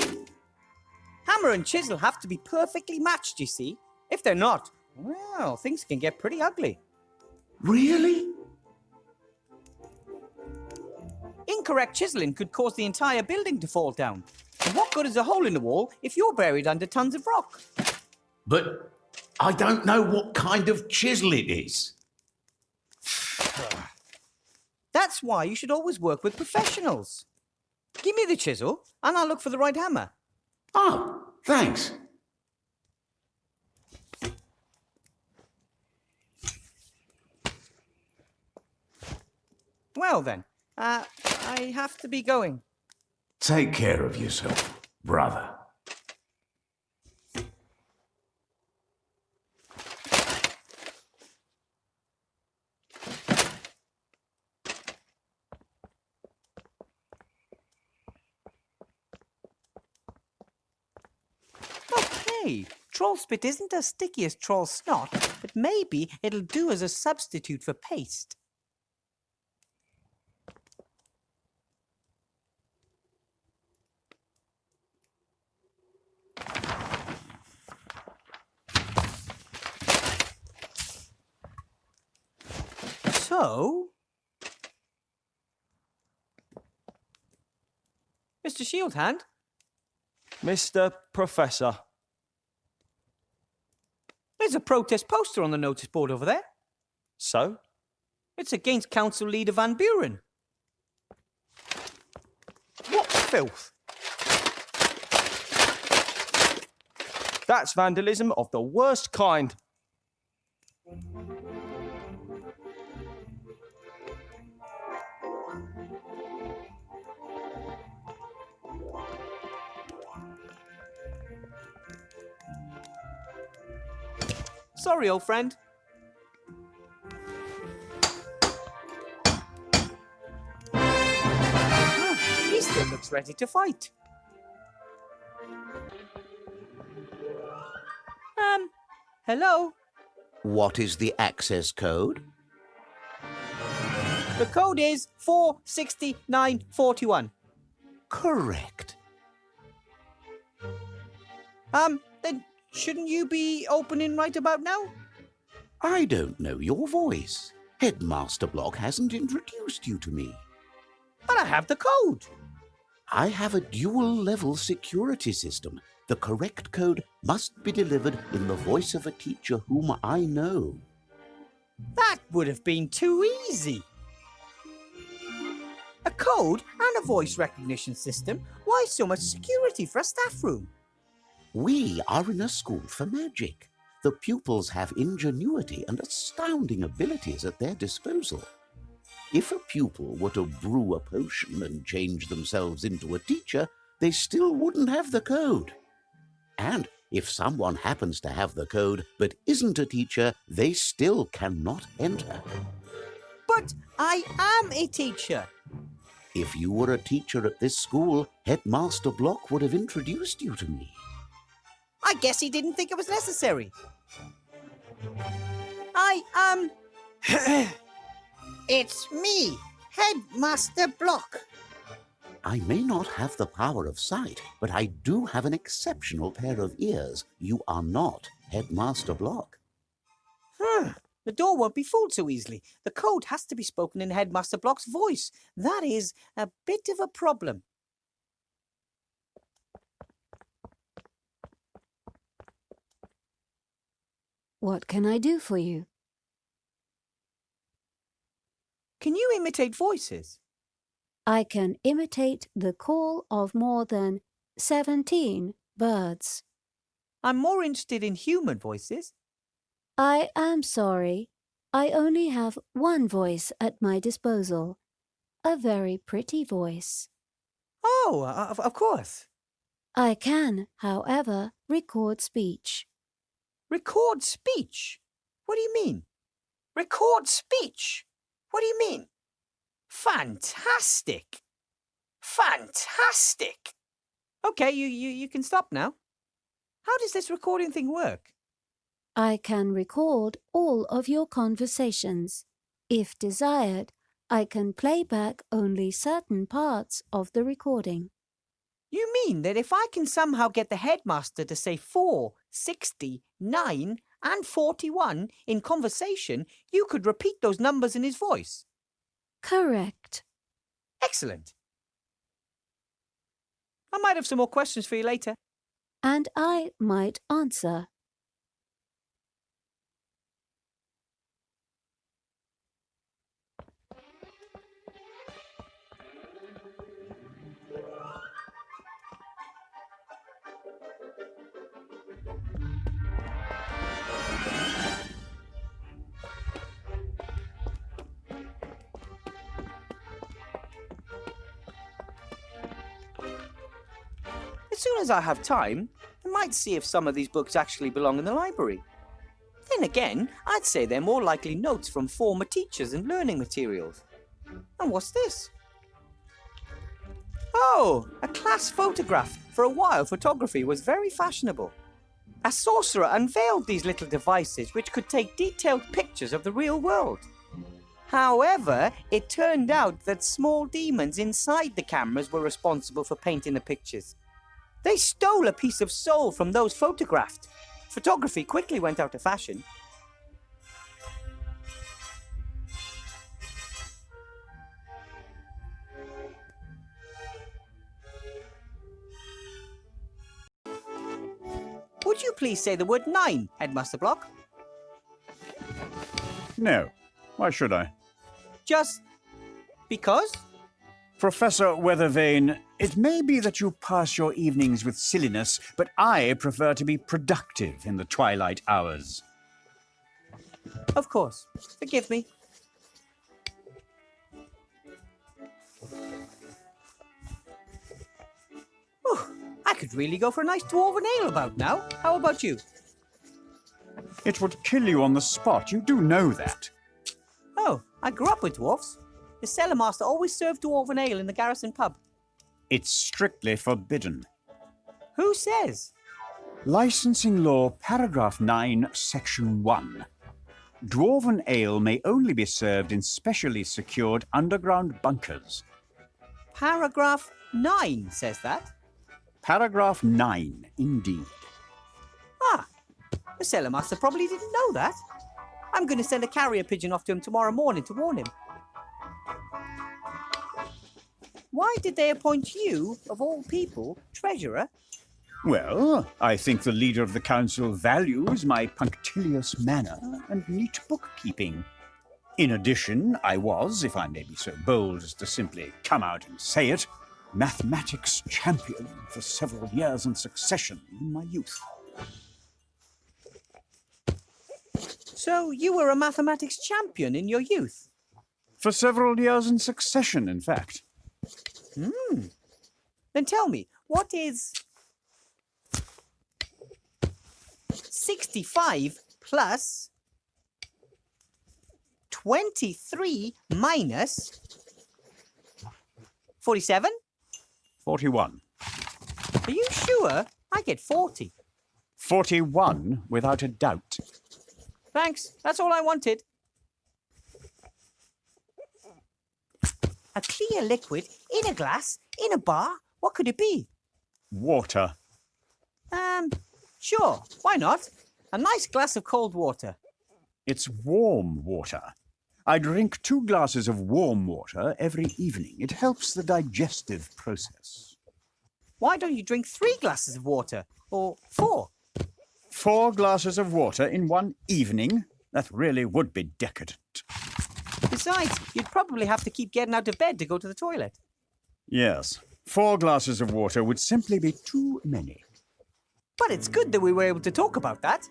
Hammer and chisel have to be perfectly matched, you see. If they're not, well, things can get pretty ugly. Really? Incorrect chiseling could cause the entire building to fall down. And what good is a hole in the wall if you're buried under tons of rock? But I don't know what kind of chisel it is. That's why you should always work with professionals. Give me the chisel, and I'll look for the right hammer. Oh, thanks. Well then, I have to be going. Take care of yourself, brother. Okay, troll spit isn't as sticky as troll snot, but maybe it'll do as a substitute for paste. So, Mr. Shieldhand? Mr. Professor. There's a protest poster on the notice board over there. So? It's against Council Leader Van Buren. What filth! That's vandalism of the worst kind. Sorry, old friend. He still looks ready to fight. Hello? What is the access code? The code is 46941. Correct. Then shouldn't you be opening right about now? I don't know your voice. Headmaster Block hasn't introduced you to me. But I have the code. I have a dual-level security system. The correct code must be delivered in the voice of a teacher whom I know. That would have been too easy. A code and a voice recognition system? Why so much security for a staff room? We are in a school for magic. The pupils have ingenuity and astounding abilities at their disposal. If a pupil were to brew a potion and change themselves into a teacher, they still wouldn't have the code. And if someone happens to have the code but isn't a teacher, they still cannot enter. But I am a teacher. If you were a teacher at this school, Headmaster Block would have introduced you to me. I guess he didn't think it was necessary. It's me, Headmaster Block. I may not have the power of sight, but I do have an exceptional pair of ears. You are not Headmaster Block. The door won't be fooled so easily. The code has to be spoken in Headmaster Block's voice. That is a bit of a problem. What can I do for you? Can you imitate voices? I can imitate the call of more than 17 birds. I'm more interested in human voices. I am sorry. I only have one voice at my disposal. A very pretty voice. Oh, of course. I can, however, record speech. Record speech? What do you mean? Record speech? What do you mean? Fantastic! Fantastic! Okay, you can stop now. How does this recording thing work? I can record all of your conversations. If desired, I can play back only certain parts of the recording. You mean that if I can somehow get the headmaster to say 4, 60, 9, and 41 in conversation, you could repeat those numbers in his voice? Correct. Excellent. I might have some more questions for you later. And I might answer. As soon as I have time, I might see if some of these books actually belong in the library. Then again, I'd say they're more likely notes from former teachers and learning materials. And what's this? Oh, a class photograph. For a while, photography was very fashionable. A sorcerer unveiled these little devices which could take detailed pictures of the real world. However, it turned out that small demons inside the cameras were responsible for painting the pictures. They stole a piece of soul from those photographed. Photography quickly went out of fashion. Would you please say the word 9, Headmaster Block? No. Why should I? Just because? Professor Weathervane, it may be that you pass your evenings with silliness, but I prefer to be productive in the twilight hours. Of course. Forgive me. I could really go for a nice dwarven ale about now. How about you? It would kill you on the spot. You do know that. Oh, I grew up with dwarfs. The cellar master always served dwarven ale in the garrison pub. It's strictly forbidden. Who says? Licensing Law, Paragraph 9, Section 1. Dwarven ale may only be served in specially secured underground bunkers. Paragraph 9 says that? Paragraph 9, indeed. Ah, the cellar master probably didn't know that. I'm going to send a carrier pigeon off to him tomorrow morning to warn him. Why did they appoint you, of all people, treasurer? Well, I think the leader of the council values my punctilious manner and neat bookkeeping. In addition, I was, if I may be so bold as to simply come out and say it, mathematics champion for several years in succession in my youth. So you were a mathematics champion in your youth? For several years in succession, in fact. Then tell me, what is 65 plus 23 minus 47? 41. Are you sure? I get 40. 41, without a doubt. Thanks, that's all I wanted. A clear liquid in a glass, in a bar? What could it be? Water. Sure, why not? A nice glass of cold water. It's warm water. I drink 2 glasses of warm water every evening. It helps the digestive process. Why don't you drink 3 glasses of water? Or 4? 4 glasses of water in one evening? That really would be decadent. Besides, you'd probably have to keep getting out of bed to go to the toilet. Yes, 4 glasses of water would simply be too many. But it's good that we were able to talk about that.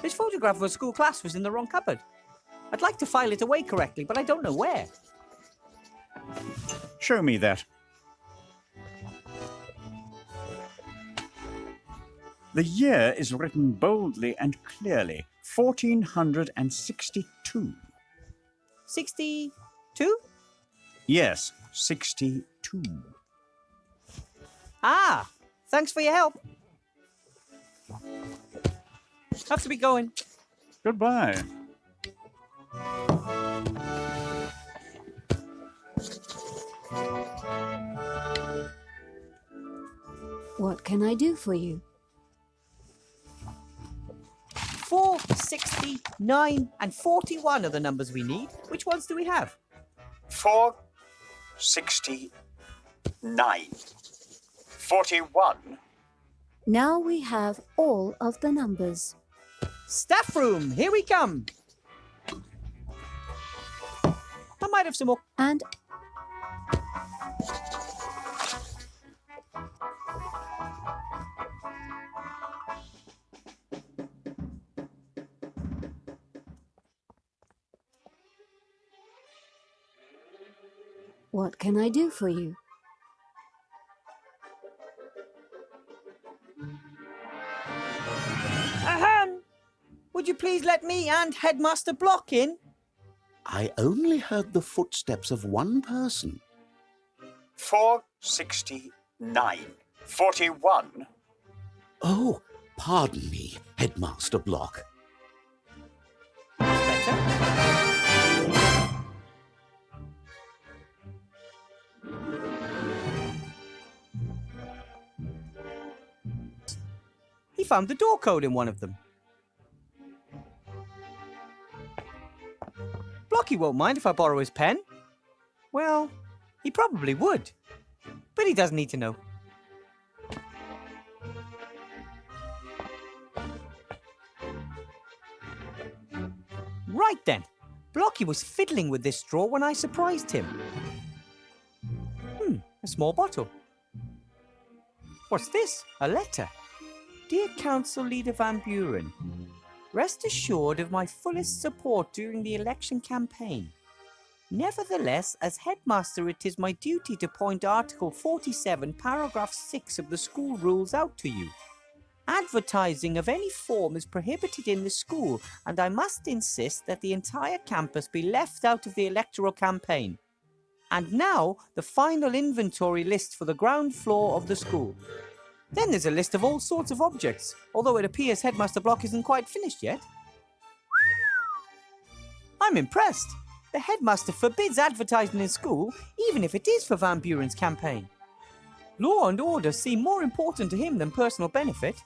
This photograph of a school class was in the wrong cupboard. I'd like to file it away correctly, but I don't know where. Show me that. The year is written boldly and clearly. 1462. 60... 2? Yes, 62. Ah, thanks for your help. Have to be going. Goodbye. What can I do for you? 4, 60, 9, and 41 are the numbers we need. Which ones do we have? 4, 69, 41. Now we have all of the numbers. Staff room, here we come. I might have some more. And what can I do for you? Ahem! Would you please let me and Headmaster Block in? I only heard the footsteps of one person. 469, 41. Oh, pardon me, Headmaster Block. That's better. He found the door code in one of them. Blocky won't mind if I borrow his pen. Well, he probably would. But he doesn't need to know. Right then. Blocky was fiddling with this straw when I surprised him. A small bottle. What's this? A letter. Dear Council Leader Van Buren, rest assured of my fullest support during the election campaign. Nevertheless, as headmaster, it is my duty to point Article 47, Paragraph 6 of the school rules out to you. Advertising of any form is prohibited in the school, and I must insist that the entire campus be left out of the electoral campaign. And now, the final inventory list for the ground floor of the school. Then there's a list of all sorts of objects, although it appears Headmaster Block isn't quite finished yet. I'm impressed. The headmaster forbids advertising in school, even if it is for Van Buren's campaign. Law and order seem more important to him than personal benefit.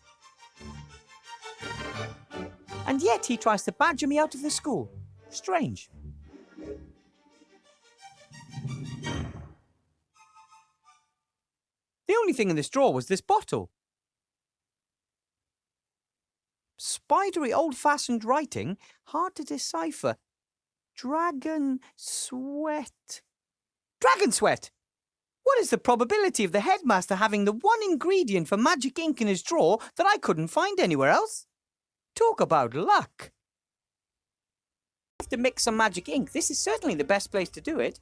And yet he tries to badger me out of the school. Strange. The only thing in this drawer was this bottle. Spidery old-fashioned writing, hard to decipher. Dragon sweat. Dragon sweat! What is the probability of the headmaster having the one ingredient for magic ink in his drawer that I couldn't find anywhere else? Talk about luck. I have to mix some magic ink. This is certainly the best place to do it.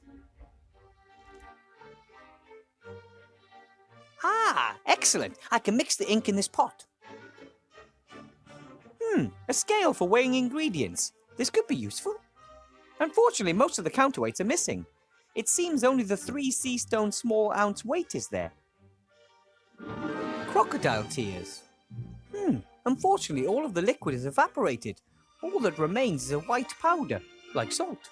Ah, excellent. I can mix the ink in this pot. A scale for weighing ingredients. This could be useful. Unfortunately, most of the counterweights are missing. It seems only the 3 sea stone small ounce weight is there. Crocodile tears. Unfortunately, all of the liquid is evaporated. All that remains is a white powder, like salt.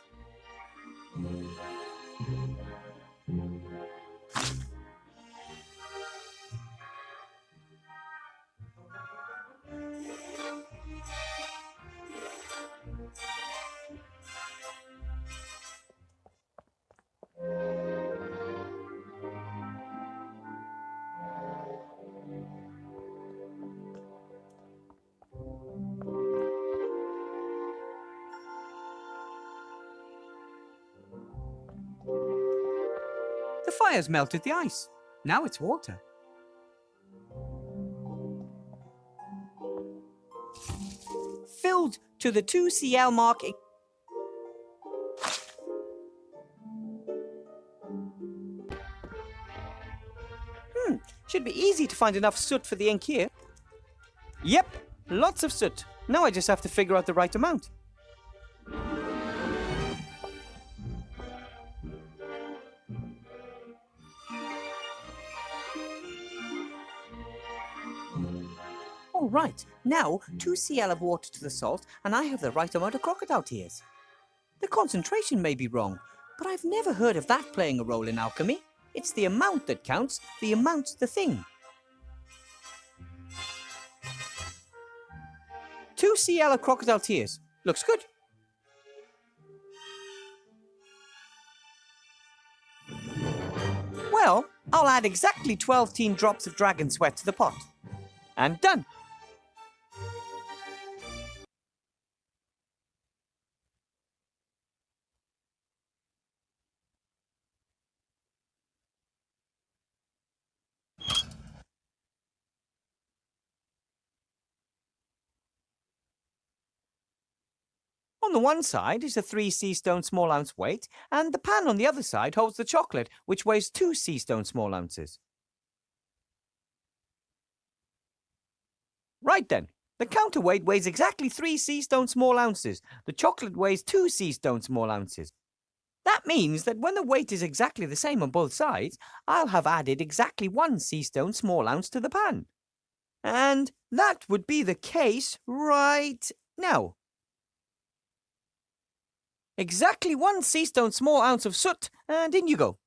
The fire's melted the ice. Now it's water. Filled to the 2 cl mark. Should be easy to find enough soot for the ink here. Yep, lots of soot. Now I just have to figure out the right amount. Oh, right. Now, 2 cl of water to the salt, and I have the right amount of crocodile tears. The concentration may be wrong, but I've never heard of that playing a role in alchemy. It's the amount that counts, the amount's the thing. 2 cl of crocodile tears. Looks good. Well, I'll add exactly 12 drops of dragon sweat to the pot. And done. On the one side is a 3 sea stone small ounce weight, and the pan on the other side holds the chocolate, which weighs 2 sea stone small ounces. Right then, the counterweight weighs exactly 3 sea stone small ounces. The chocolate weighs 2 sea stone small ounces. That means that when the weight is exactly the same on both sides, I'll have added exactly 1 sea stone small ounce to the pan. And that would be the case right now. Exactly 1 sea stone small ounce of soot, and in you go.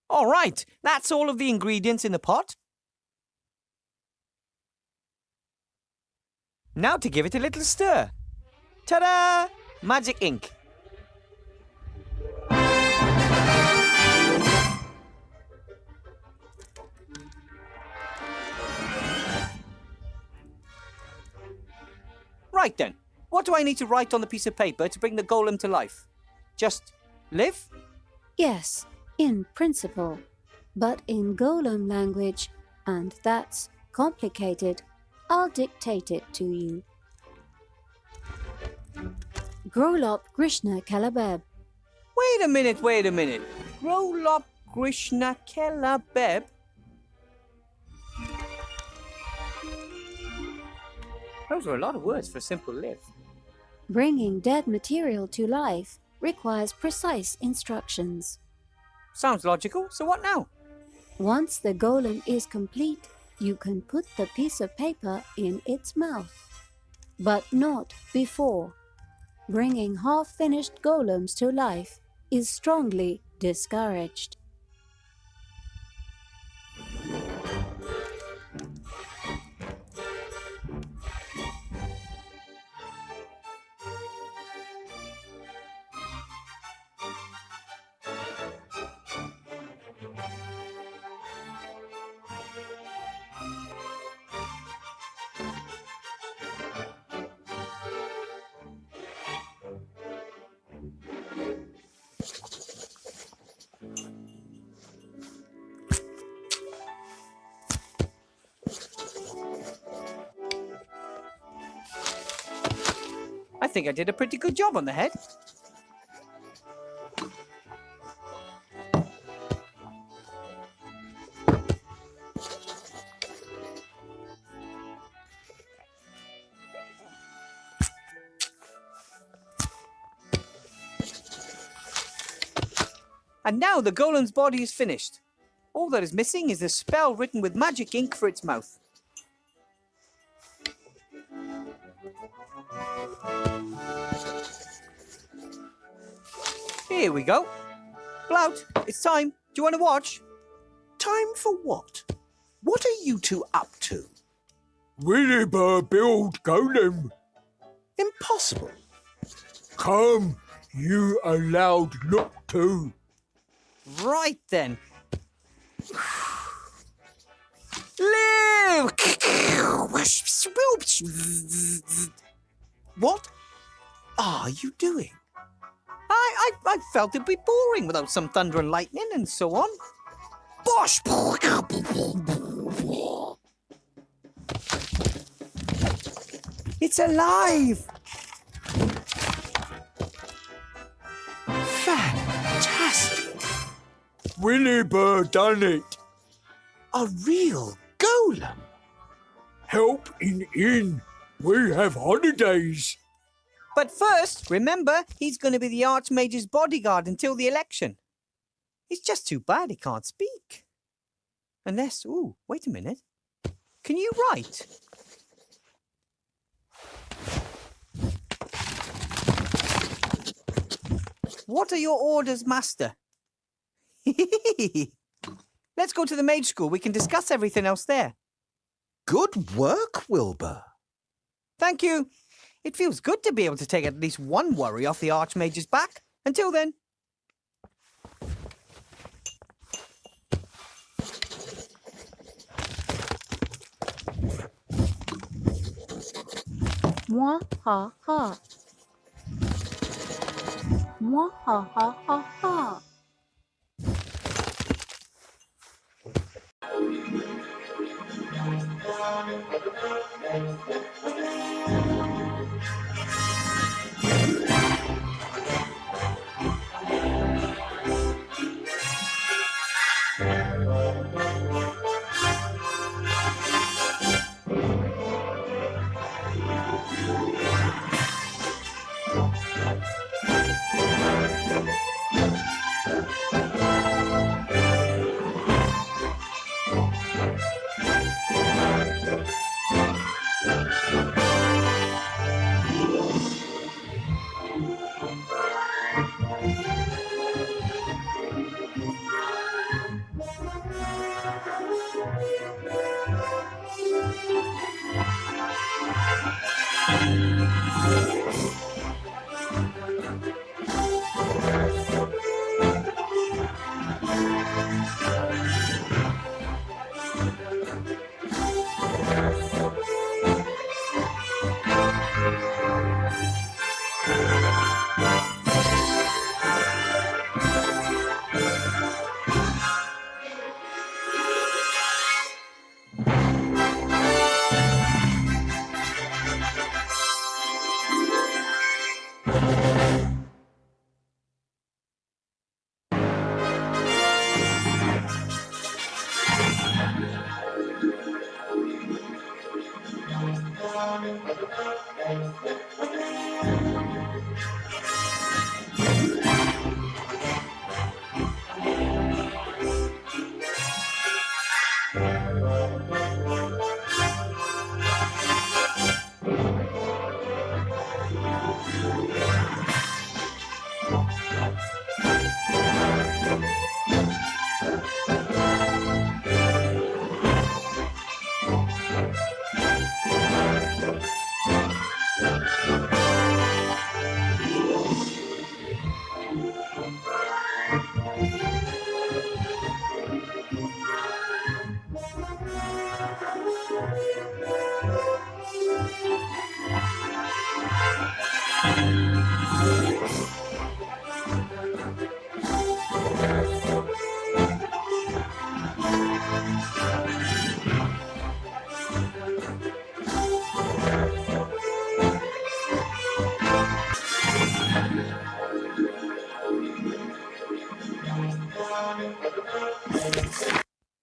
All right, that's all of the ingredients in the pot. Now to give it a little stir. Ta-da! Magic ink. Right then. What do I need to write on the piece of paper to bring the golem to life? Just live? Yes, in principle. But in Golem language, and that's complicated, I'll dictate it to you. Grolop Grishna Kalabeb. Wait a minute. Grolop Grishna Kalabeb? Those are a lot of words for a simple live. Bringing dead material to life requires precise instructions. Sounds logical, so what now? Once the golem is complete, you can put the piece of paper in its mouth. But not before. Bringing half-finished golems to life is strongly discouraged. I think I did a pretty good job on the head. And now the golem's body is finished. All that is missing is the spell written with magic ink for its mouth. Here we go. Blout, it's time. Do you want to watch? Time for what? What are you two up to? Wilbur build golem. Impossible. Come, you allowed look too. Right then. Live! What are you doing? I felt it'd be boring without some thunder and lightning and so on. Bosh! It's alive! Fantastic! Wilbur done it. A real golem. Help in inn. We have holidays. But first, remember, he's going to be the Archmage's bodyguard until the election. It's just too bad he can't speak. Unless, ooh, wait a minute. Can you write? What are your orders, master? Let's go to the mage school. We can discuss everything else there. Good work, Wilbur. Thank you. It feels good to be able to take at least one worry off the Archmage's back. Until then. Mwah ha ha. Mwah ha ha ha ha.